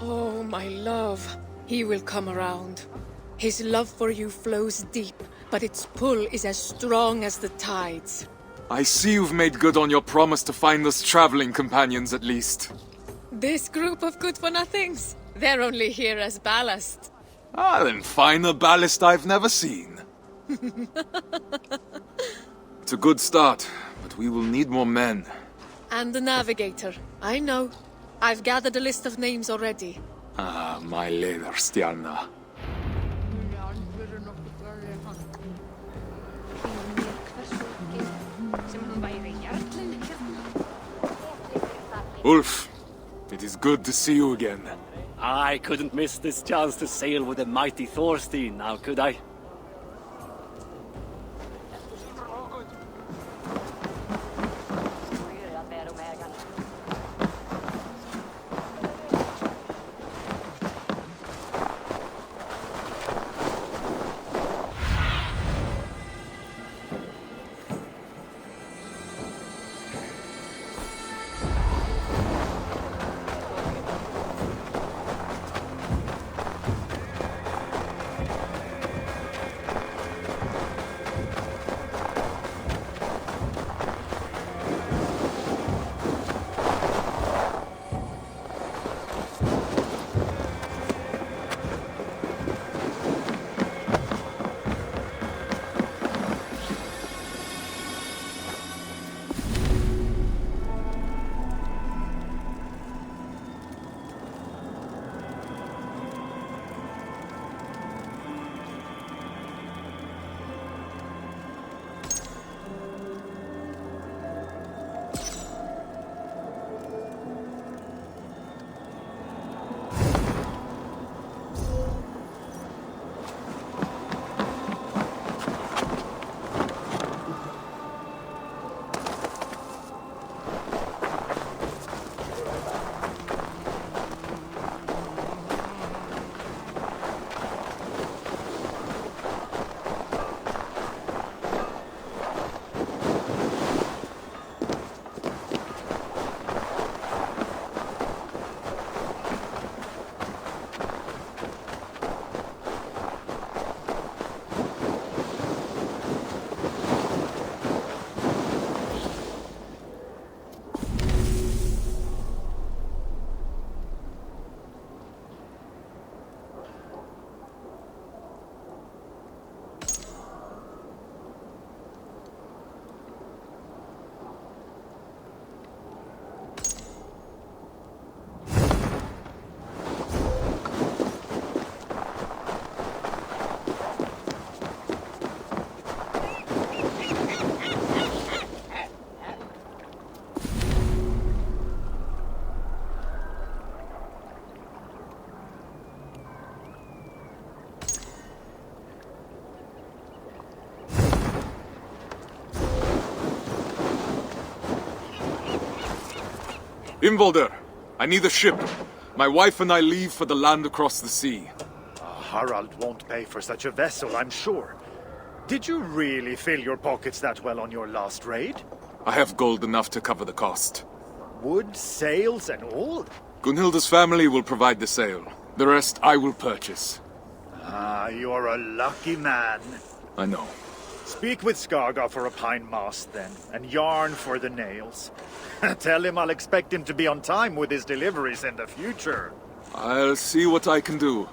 Oh, my love. He will come around. His love for you flows deep, but its pull is as strong as the tides. I see you've made good on your promise to find us traveling companions at least. This group of good-for-nothings, they're only here as ballast. Ah, then finer ballast I've never seen. It's a good start, but we will need more men. And the navigator, I know. I've gathered a list of names already. Ah, my Leatherstjarna. Ulf, it is good to see you again. I couldn't miss this chance to sail with the mighty Thorstein, now could I? Imvolder, I need a ship. My wife and I leave for the land across the sea. Harald won't pay for such a vessel, I'm sure. Did you really fill your pockets that well on your last raid? I have gold enough to cover the cost. Wood, sails, and all? Gunhilda's family will provide the sail. The rest I will purchase. Ah, you're a lucky man. I know. Speak with Skaga for a pine mast, then, and yarn for the nails. Tell him I'll expect him to be on time with his deliveries in the future. I'll see what I can do.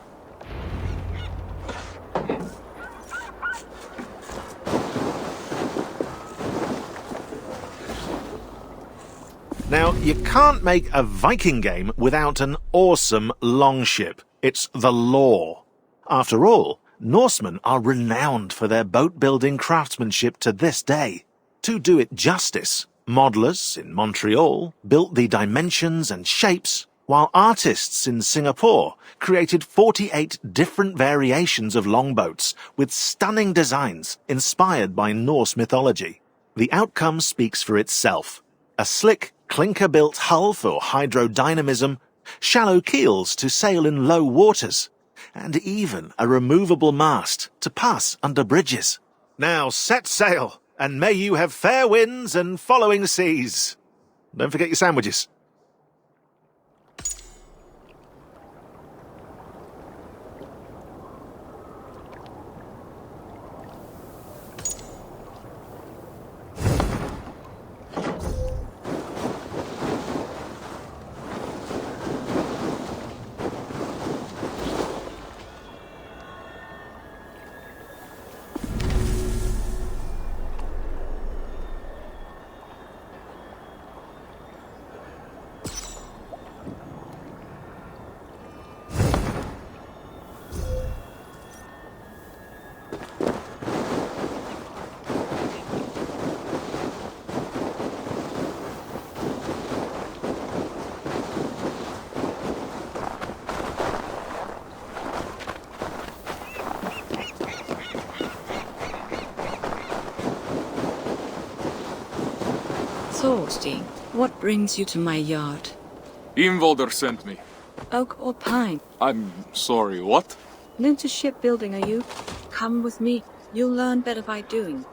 Now, You can't make a Viking game without an awesome longship. It's the law. After all, Norsemen are renowned for their boat-building craftsmanship to this day. To do it justice, modelers in Montreal built the dimensions and shapes, while artists in Singapore created 48 different variations of longboats with stunning designs inspired by Norse mythology. The outcome speaks for itself. A slick, clinker-built hull for hydrodynamism, shallow keels to sail in low waters, and even a removable mast to pass under bridges. Now set sail, and may you have fair winds and following seas. Don't forget your sandwiches. Thorstein, what brings you to my yard? Involder sent me. Oak or pine? I'm sorry, what? Into shipbuilding, are you? Come with me. You'll learn better by doing.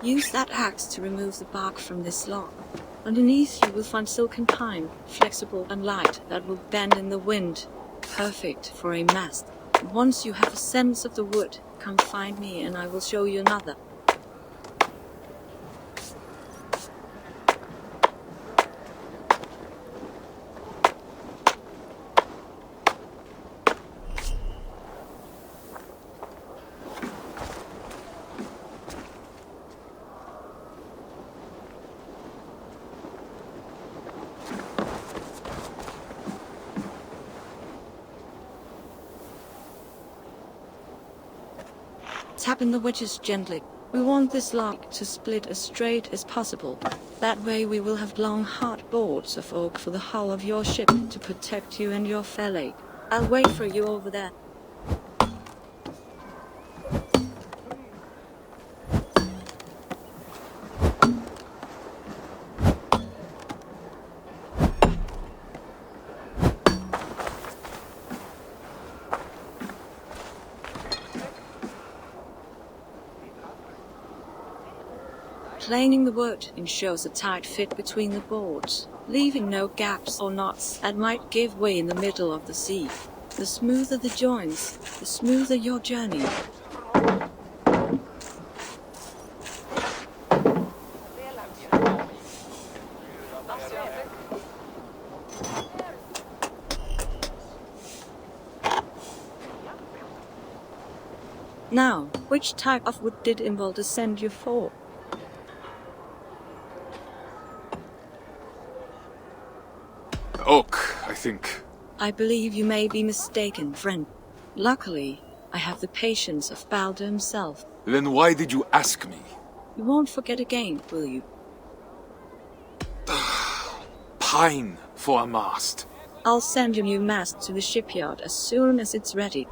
Use that axe to remove the bark from this log. Underneath you will find silken pine, flexible and light, that will bend in the wind. Perfect for a mast. Once you have a sense of the wood, come find me and I will show you another. Tap in the wedges gently. We want this log to split as straight as possible. That way we will have long, hard boards of oak for the hull of your ship to protect you and your valet. I'll wait for you over there. Planing the wood ensures a tight fit between the boards, leaving no gaps or knots that might give way in the middle of the sea. The smoother the joints, the smoother your journey. Now, which type of wood did Involder send you for? Oak, I think. I believe you may be mistaken, friend. Luckily, I have the patience of Balder himself. Then why did you ask me? You won't forget again, will you? Pine for a mast. I'll send your new mast to the shipyard as soon as it's ready.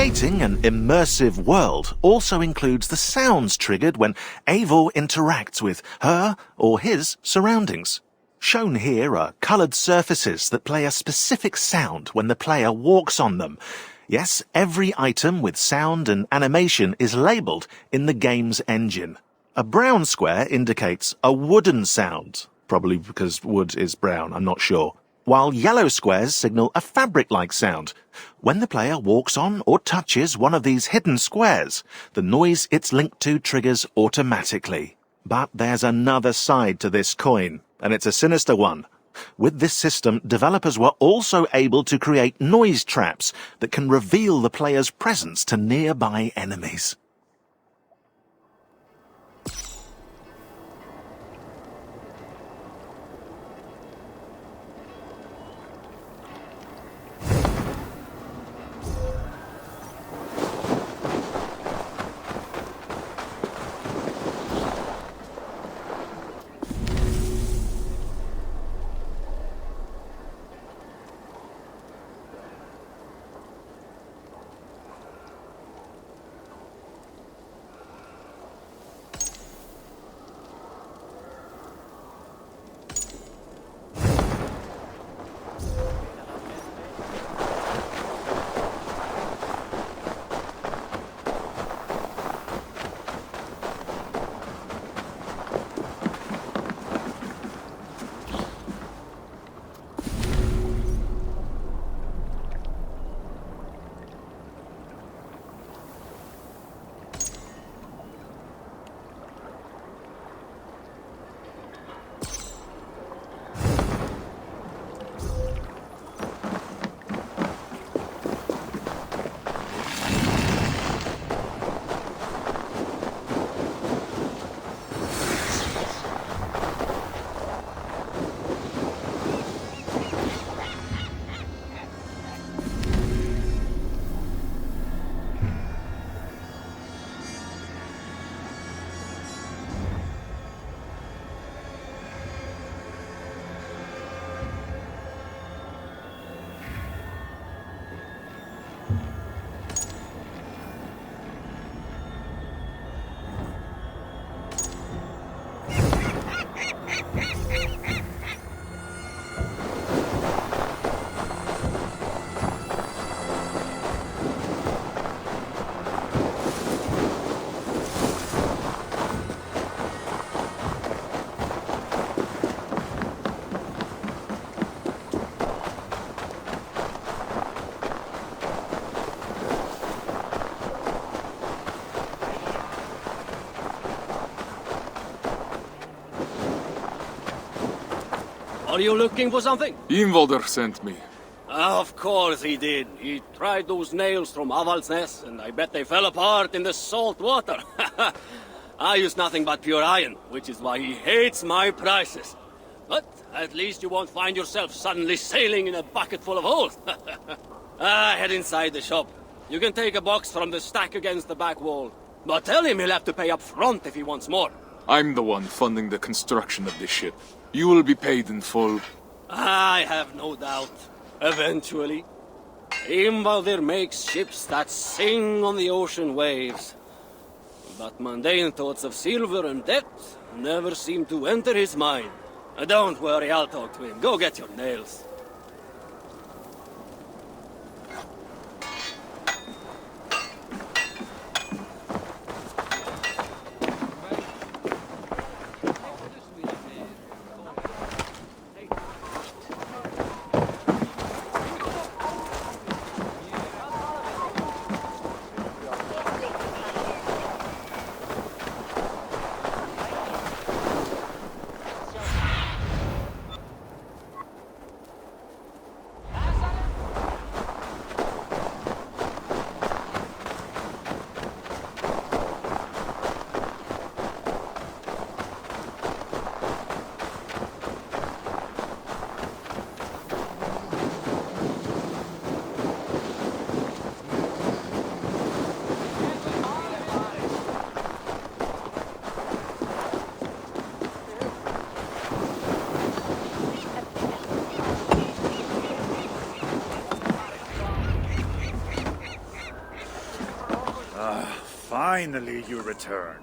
Creating an immersive world also includes the sounds triggered when Eivor interacts with her or his surroundings. Shown here are coloured surfaces that play a specific sound when the player walks on them. Yes, every item with sound and animation is labelled in the game's engine. A brown square indicates a wooden sound, probably because wood is brown, I'm not sure, while yellow squares signal a fabric-like sound. When the player walks on or touches one of these hidden squares, the noise it's linked to triggers automatically. But there's another side to this coin, and it's a sinister one. With this system, developers were also able to create noise traps that can reveal the player's presence to nearby enemies. Are you looking for something? Ingvaldur sent me. Of course he did. He tried those nails from Avaldsnes, and I bet they fell apart in the salt water. I use nothing but pure iron, which is why he hates my prices. But at least you won't find yourself suddenly sailing in a bucket full of holes. Head inside the shop. You can take a box from the stack against the back wall. But tell him he'll have to pay up front if he wants more. I'm the one funding the construction of this ship. You will be paid in full. I have no doubt. Eventually. Ingvaldur makes ships that sing on the ocean waves. But mundane thoughts of silver and debt never seem to enter his mind. Don't worry, I'll talk to him. Go get your nails. Finally you return.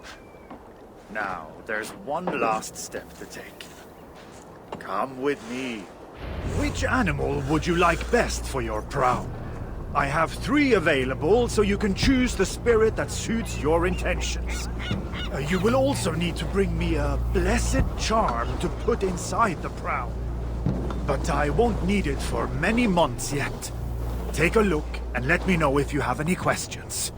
Now, there's one last step to take. Come with me. Which animal would you like best for your prow? I have 3 available, so you can choose the spirit that suits your intentions. You will also need to bring me a blessed charm to put inside the prow. But I won't need it for many months yet. Take a look and let me know if you have any questions.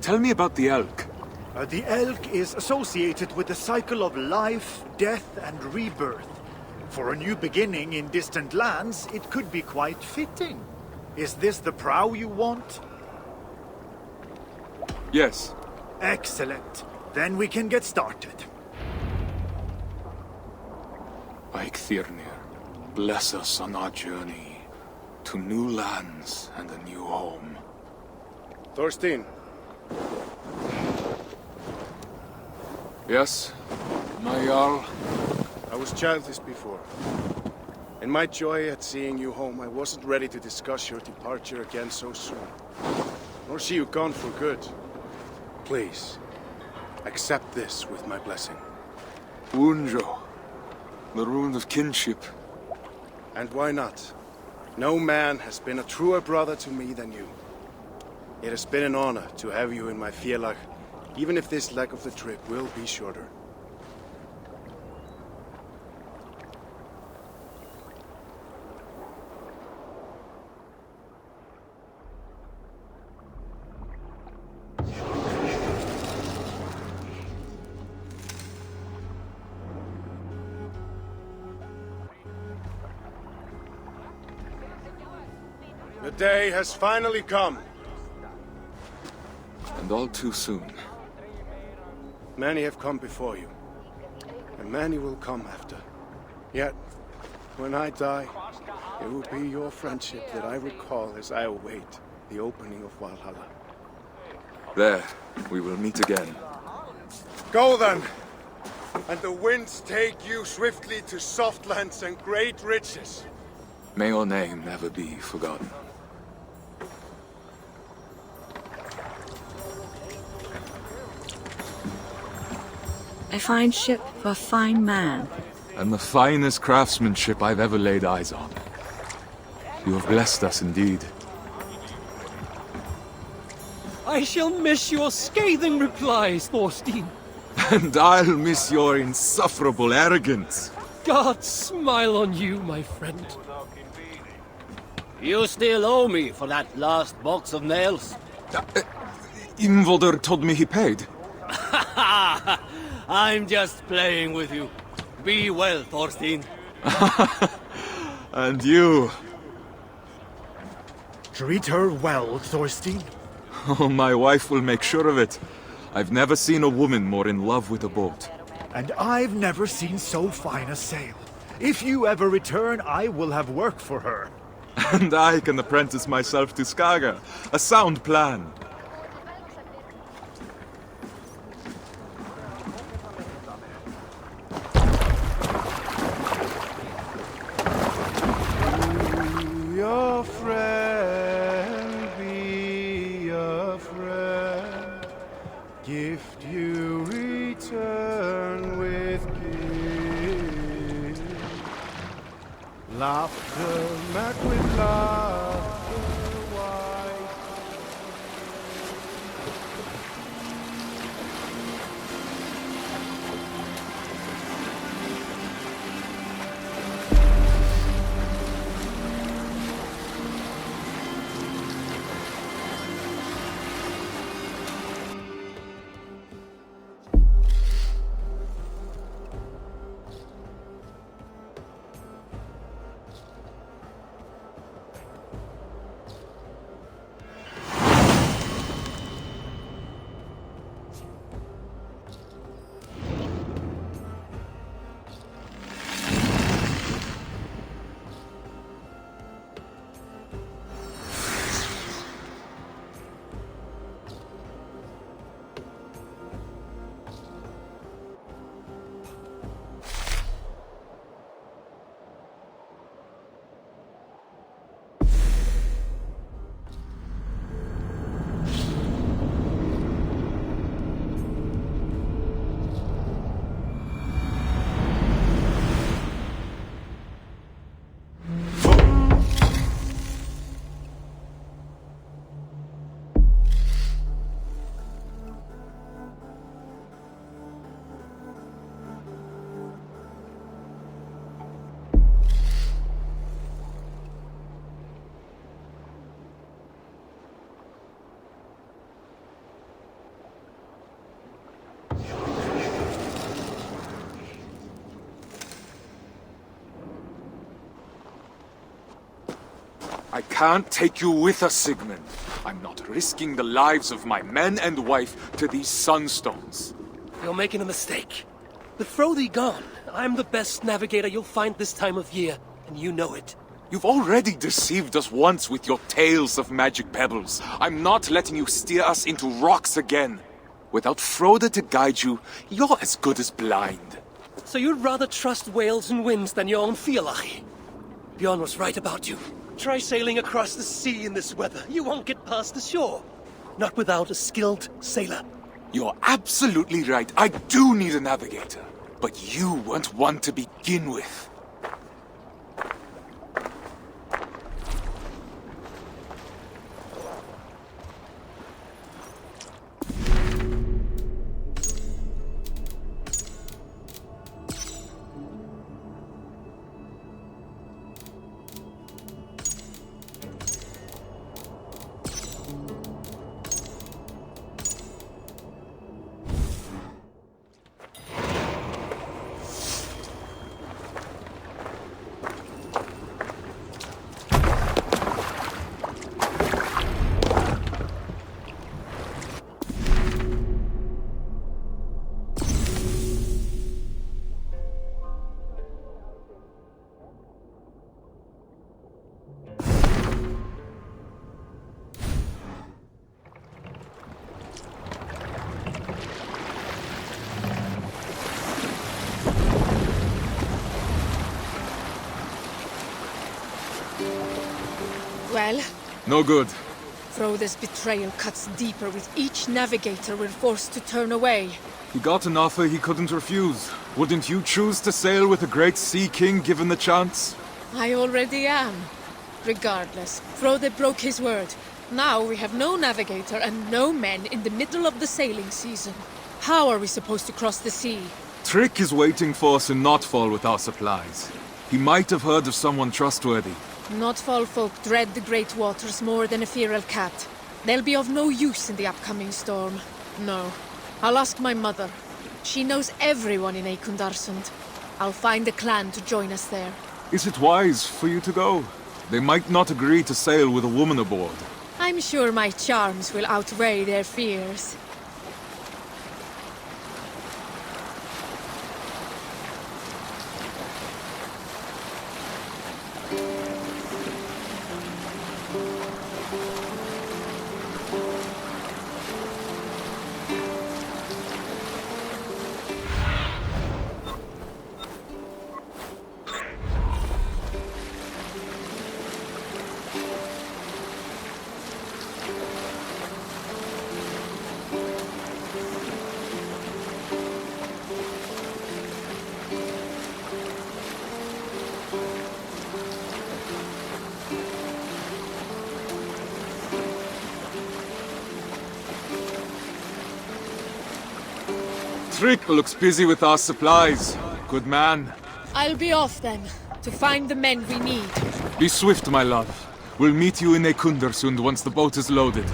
Tell me about the elk. The elk is associated with the cycle of life, death, and rebirth. For a new beginning in distant lands, it could be quite fitting. Is this the prow you want? Yes. Excellent. Then we can get started. Eikthyr, bless us on our journey to new lands and a new home. Thorstein. Yes, my Jarl. I was childless before. In my joy at seeing you home, I wasn't ready to discuss your departure again so soon. Nor see you gone for good. Please, accept this with my blessing. Unjo, the rune of kinship. And why not? No man has been a truer brother to me than you. It has been an honor to have you in my félag, even if this leg of the trip will be shorter. The day has finally come. And all too soon. Many have come before you, and many will come after. Yet, when I die, it will be your friendship that I recall as I await the opening of Valhalla. There, we will meet again. Go then, and the winds take you swiftly to soft lands and great riches. May your name never be forgotten. A fine ship for a fine man. And the finest craftsmanship I've ever laid eyes on. You have blessed us indeed. I shall miss your scathing replies, Thorstein. And I'll miss your insufferable arrogance. God smile on you, my friend. You still owe me for that last box of nails. Imvolder told me he paid. I'm just playing with you. Be well, Thorstein. And you. Treat her well, Thorstein. Oh, my wife will make sure of it. I've never seen a woman more in love with a boat. And I've never seen so fine a sail. If you ever return, I will have work for her. And I can apprentice myself to Skaga. A sound plan. Your friend, be a friend. Gift you return with gift. Laughter met with laughter, white. I can't take you with us, Sigmund. I'm not risking the lives of my men and wife to these sunstones. You're making a mistake. With Frodi gone, I'm the best navigator you'll find this time of year, and you know it. You've already deceived us once with your tales of magic pebbles. I'm not letting you steer us into rocks again. Without Frode to guide you, you're as good as blind. So you'd rather trust whales and winds than your own Fialachi? Bjorn was right about you. Try sailing across the sea in this weather. You won't get past the shore. Not without a skilled sailor. You're absolutely right. I do need a navigator. But you weren't one to begin with. Well? No good. Frode's betrayal cuts deeper with each navigator we're forced to turn away. He got an offer he couldn't refuse. Wouldn't you choose to sail with a great sea king given the chance? I already am. Regardless, Frode broke his word. Now we have no navigator and no men in the middle of the sailing season. How are we supposed to cross the sea? Trick is waiting for us in Notfall with our supplies. He might have heard of someone trustworthy. Notfall folk dread the great waters more than a feral cat. They'll be of no use in the upcoming storm. No. I'll ask my mother. She knows everyone in Eikundarsund. I'll find a clan to join us there. Is it wise for you to go? They might not agree to sail with a woman aboard. I'm sure my charms will outweigh their fears. Trick looks busy with our supplies. Good man. I'll be off then, to find the men we need. Be swift, my love. We'll meet you in Ekundersund once the boat is loaded.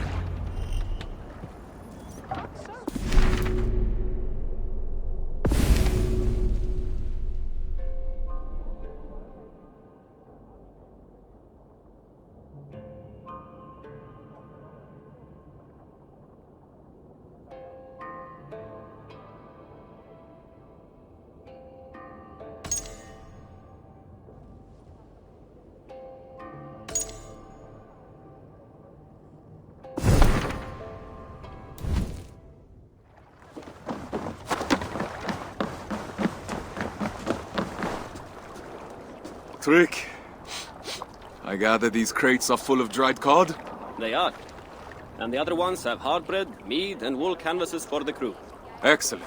Trick, I gather these crates are full of dried cod? They are. And the other ones have hard bread, mead, and wool canvases for the crew. Excellent.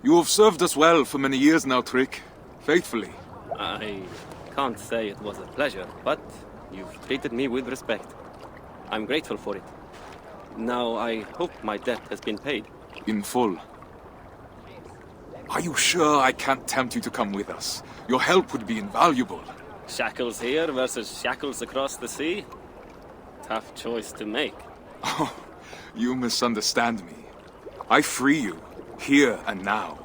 You have served us well for many years now, Trick. Faithfully. I can't say it was a pleasure, but you've treated me with respect. I'm grateful for it. Now, I hope my debt has been paid. In full. Are you sure I can't tempt you to come with us? Your help would be invaluable. Shackles here versus shackles across the sea? Tough choice to make. Oh, you misunderstand me. I free you, here and now.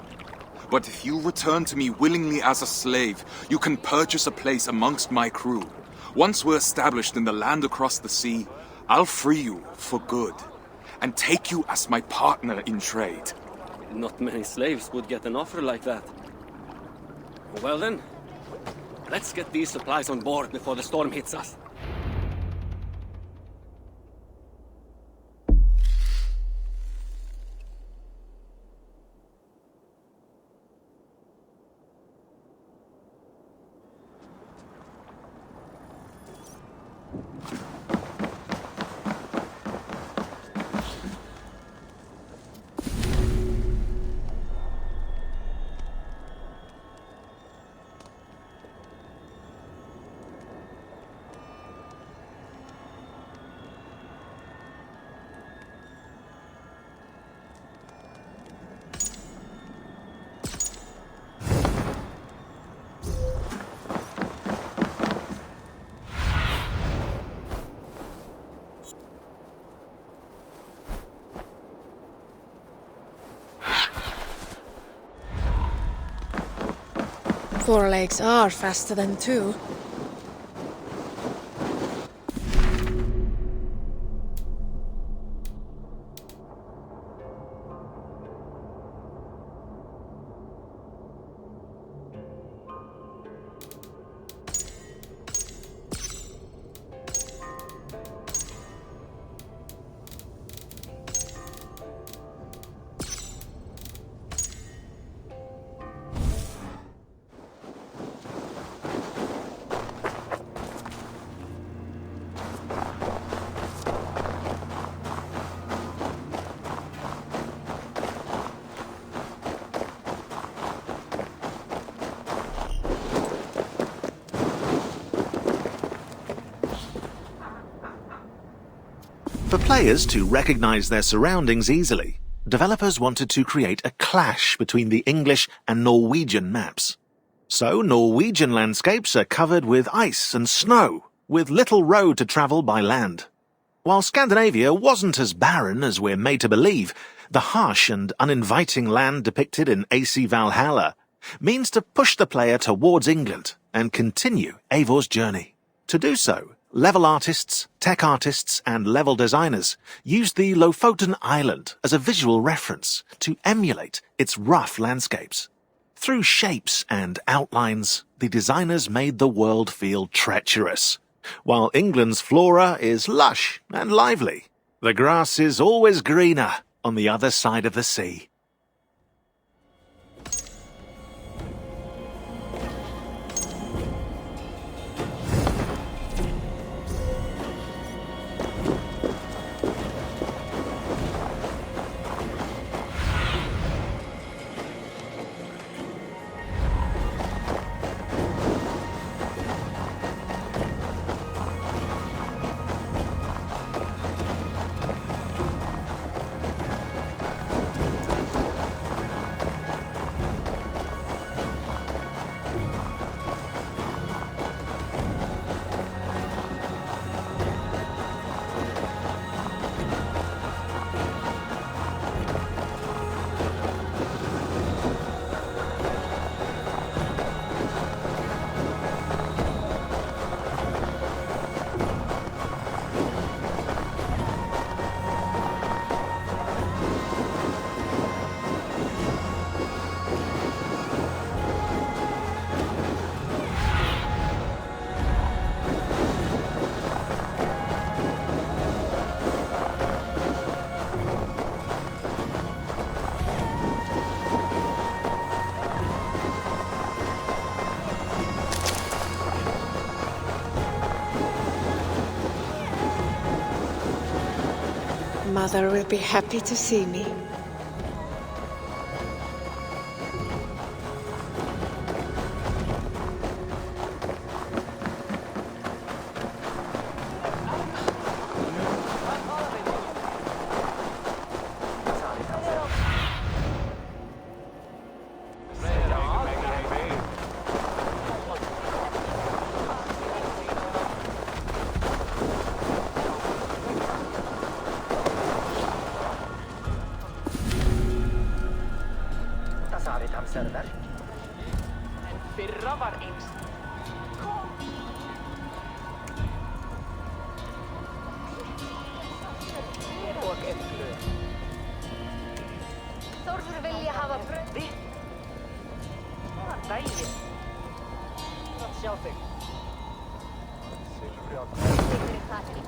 But if you return to me willingly as a slave, you can purchase a place amongst my crew. Once we're established in the land across the sea, I'll free you for good, and take you as my partner in trade. Not many slaves would get an offer like that. Well then, let's get these supplies on board before the storm hits us. Four legs are faster than two. For players to recognize their surroundings easily, developers wanted to create a clash between the English and Norwegian maps. So Norwegian landscapes are covered with ice and snow, with little road to travel by land. While Scandinavia wasn't as barren as we're made to believe, the harsh and uninviting land depicted in AC Valhalla means to push the player towards England and continue Eivor's journey. To do so, level artists, tech artists, and level designers used the Lofoten Island as a visual reference to emulate its rough landscapes. Through shapes and outlines, the designers made the world feel treacherous, while England's flora is lush and lively. The grass is always greener on the other side of the sea. Mother will be happy to see me. Þórður vilja hafa brauð. Góðan daginn. Gott sjá þig. Fyrir þakki.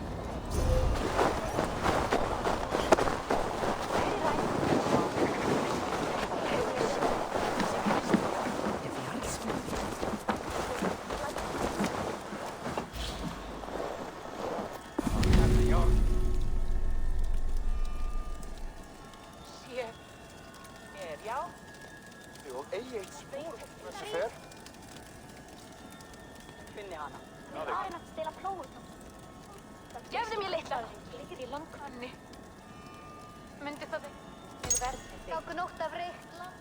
Gefðu mér litlar. Liggur í langkanni. Myndi það er verðið þig. Tóku nótt af reykt land.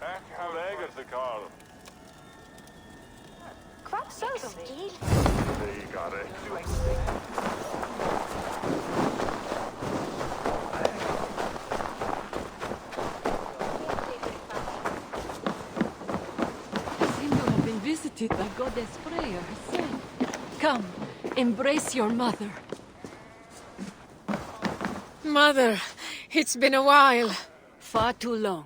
Ekki hafa eigur þig, Karl. Hvað sagðum við? Þegar Seem to have been visited by Goddess Freya herself. Come, embrace your mother. Mother, it's been a while. Far too long.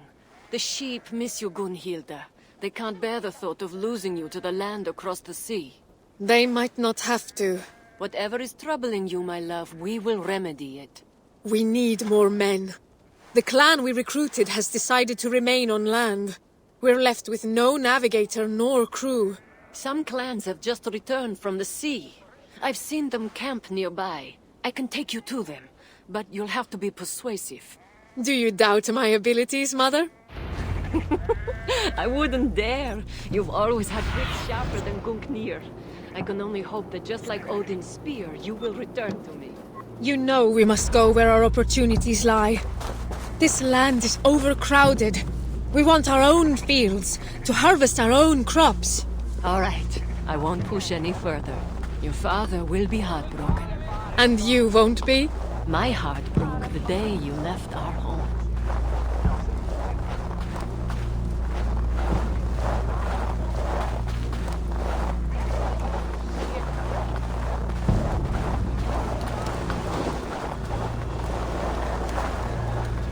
The sheep miss you, Gunhilda. They can't bear the thought of losing you to the land across the sea. They might not have to. Whatever is troubling you, my love, we will remedy it. We need more men. The clan we recruited has decided to remain on land. We're left with no navigator nor crew. Some clans have just returned from the sea. I've seen them camp nearby. I can take you to them, but you'll have to be persuasive. Do you doubt my abilities, Mother? I wouldn't dare. You've always had wits sharper than Gungnir. I can only hope that just like Odin's spear, you will return to me. You know we must go where our opportunities lie. This land is overcrowded. We want our own fields, to harvest our own crops. All right. I won't push any further. Your father will be heartbroken. And you won't be? My heart broke the day you left our home.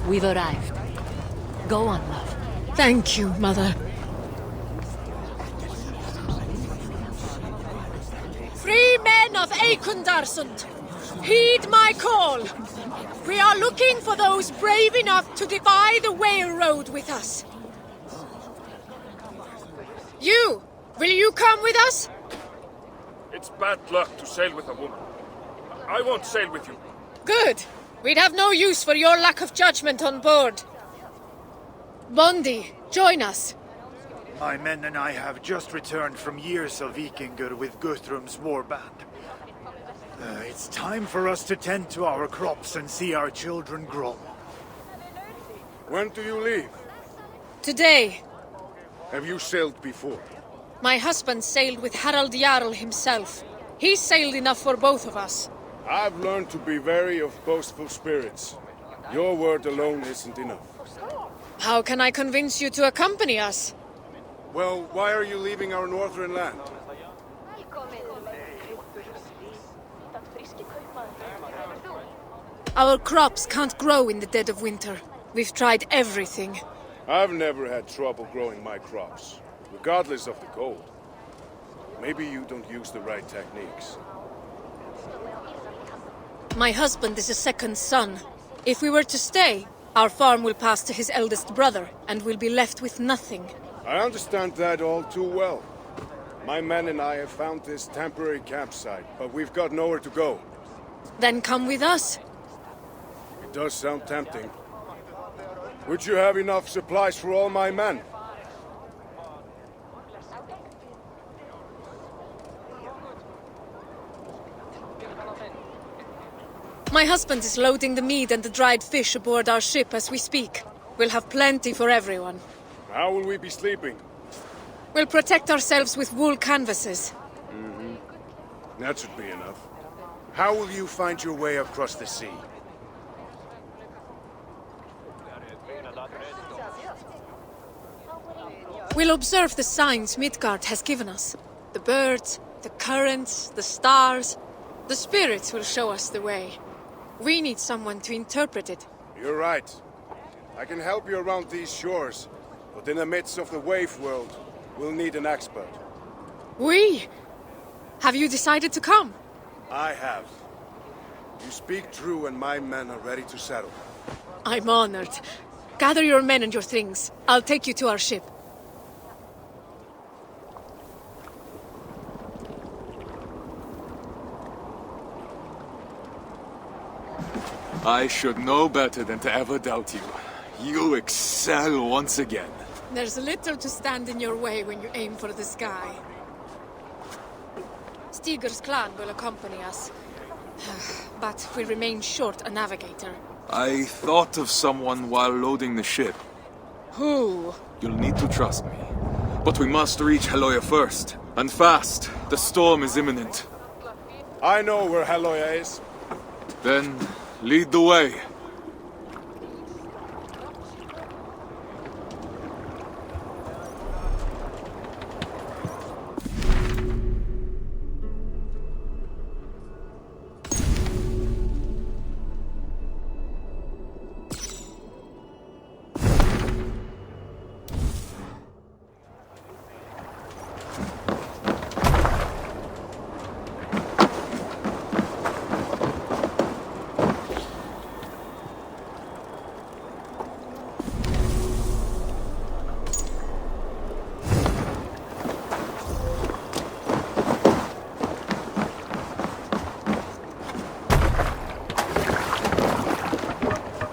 We've arrived. Go on, love. Thank you, Mother. Free men of Eikundarsund, heed my call. We are looking for those brave enough to defy the whale road with us. You! Will you come with us? It's bad luck to sail with a woman. I won't sail with you. Good. We'd have no use for your lack of judgment on board. Bondi, join us. My men and I have just returned from years of Vikingur with Guthrum's warband. It's time for us to tend to our crops and see our children grow. When do you leave? Today. Have you sailed before? My husband sailed with Harald Jarl himself. He sailed enough for both of us. I've learned to be wary of boastful spirits. Your word alone isn't enough. How can I convince you to accompany us? Well, why are you leaving our northern land? Our crops can't grow in the dead of winter. We've tried everything. I've never had trouble growing my crops, regardless of the cold. Maybe you don't use the right techniques. My husband is a second son. If we were to stay, our farm will pass to his eldest brother, and we'll be left with nothing. I understand that all too well. My men and I have found this temporary campsite, but we've got nowhere to go. Then come with us. It does sound tempting. Would you have enough supplies for all my men? My husband is loading the meat and the dried fish aboard our ship as we speak. We'll have plenty for everyone. How will we be sleeping? We'll protect ourselves with wool canvases. That should be enough. How will you find your way across the sea? We'll observe the signs Midgard has given us. The birds, the currents, the stars. The spirits will show us the way. We need someone to interpret it. You're right. I can help you around these shores, but in the midst of the wave world, we'll need an expert. We? Have you decided to come? I have. You speak true and my men are ready to settle. I'm honored. Gather your men and your things. I'll take you to our ship. I should know better than to ever doubt you. You excel once again. There's little to stand in your way when you aim for the sky. Stiger's clan will accompany us. But we remain short a navigator. I thought of someone while loading the ship. Who? You'll need to trust me. But we must reach Heloia first. And fast. The storm is imminent. I know where Heloia is. Then, lead the way.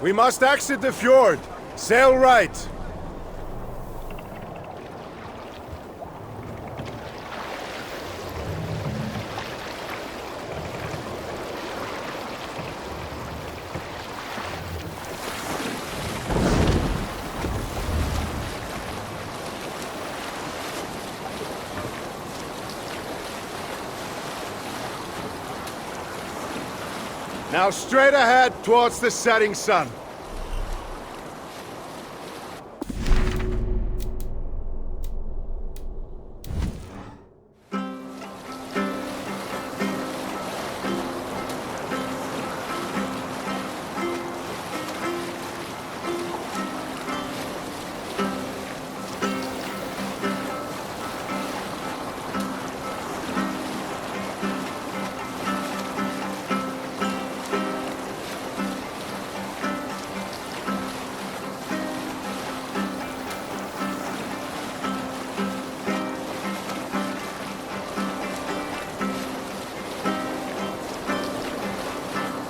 We must exit the fjord. Sail right. Now straight ahead towards the setting sun.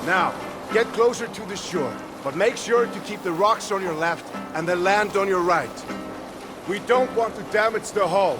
Now, get closer to the shore, but make sure to keep the rocks on your left and the land on your right. We don't want to damage the hull.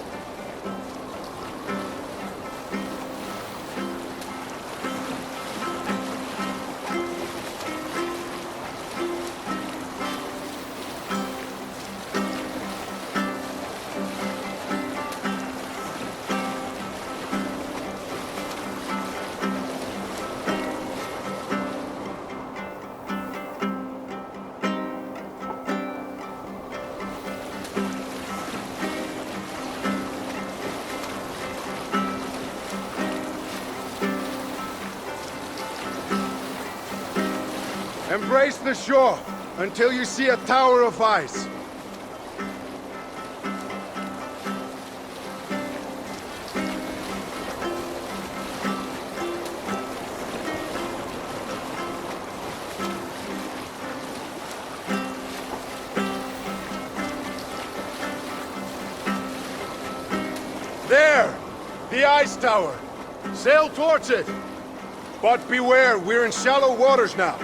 Embrace the shore until you see a tower of ice. There! The ice tower! Sail towards it! But beware, we're in shallow waters now.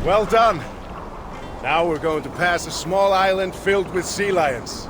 Well done. Now we're going to pass a small island filled with sea lions.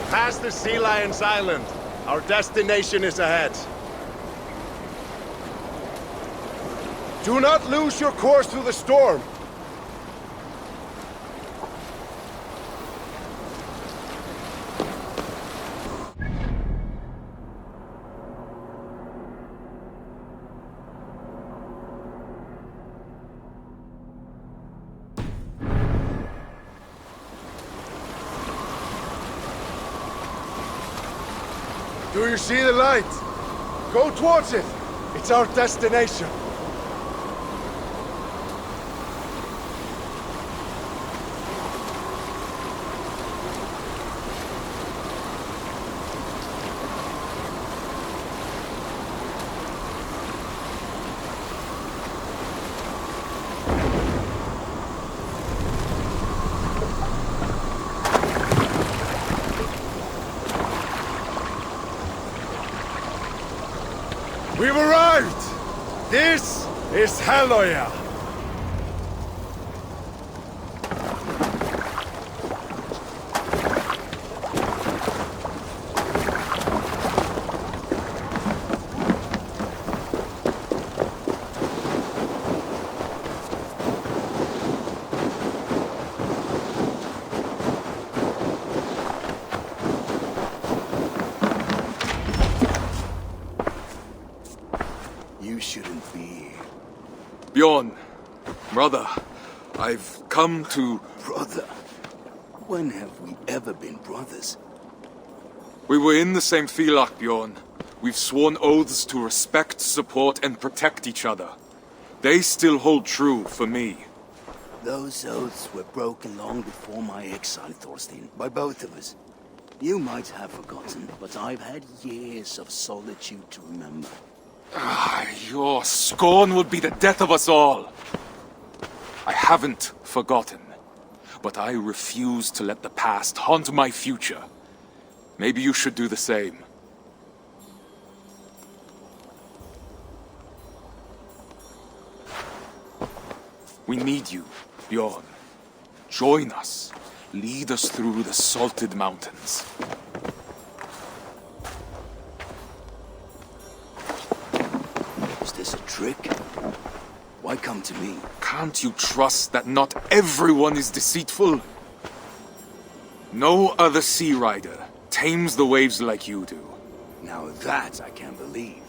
Past the Sea Lions Island. Our destination is ahead. Do not lose your course through the storm. Do you see the light? Go towards it! It's our destination! We've arrived! This is Halloya! You shouldn't be here. Bjorn, brother, I've come to... Brother? When have we ever been brothers? We were in the same Filak, Bjorn. We've sworn oaths to respect, support, and protect each other. They still hold true for me. Those oaths were broken long before my exile, Thorstein, by both of us. You might have forgotten, but I've had years of solitude to remember. Your scorn would be the death of us all. I haven't forgotten, but I refuse to let the past haunt my future. Maybe you should do the same. We need you, Bjorn. Join us. Lead us through the salted mountains. Is this a trick? Why come to me? Can't you trust that not everyone is deceitful? No other sea rider tames the waves like you do. Now that I can't believe.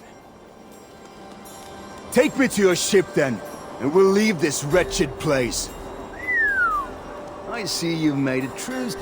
Take me to your ship then, and we'll leave this wretched place. I see you've made a truce.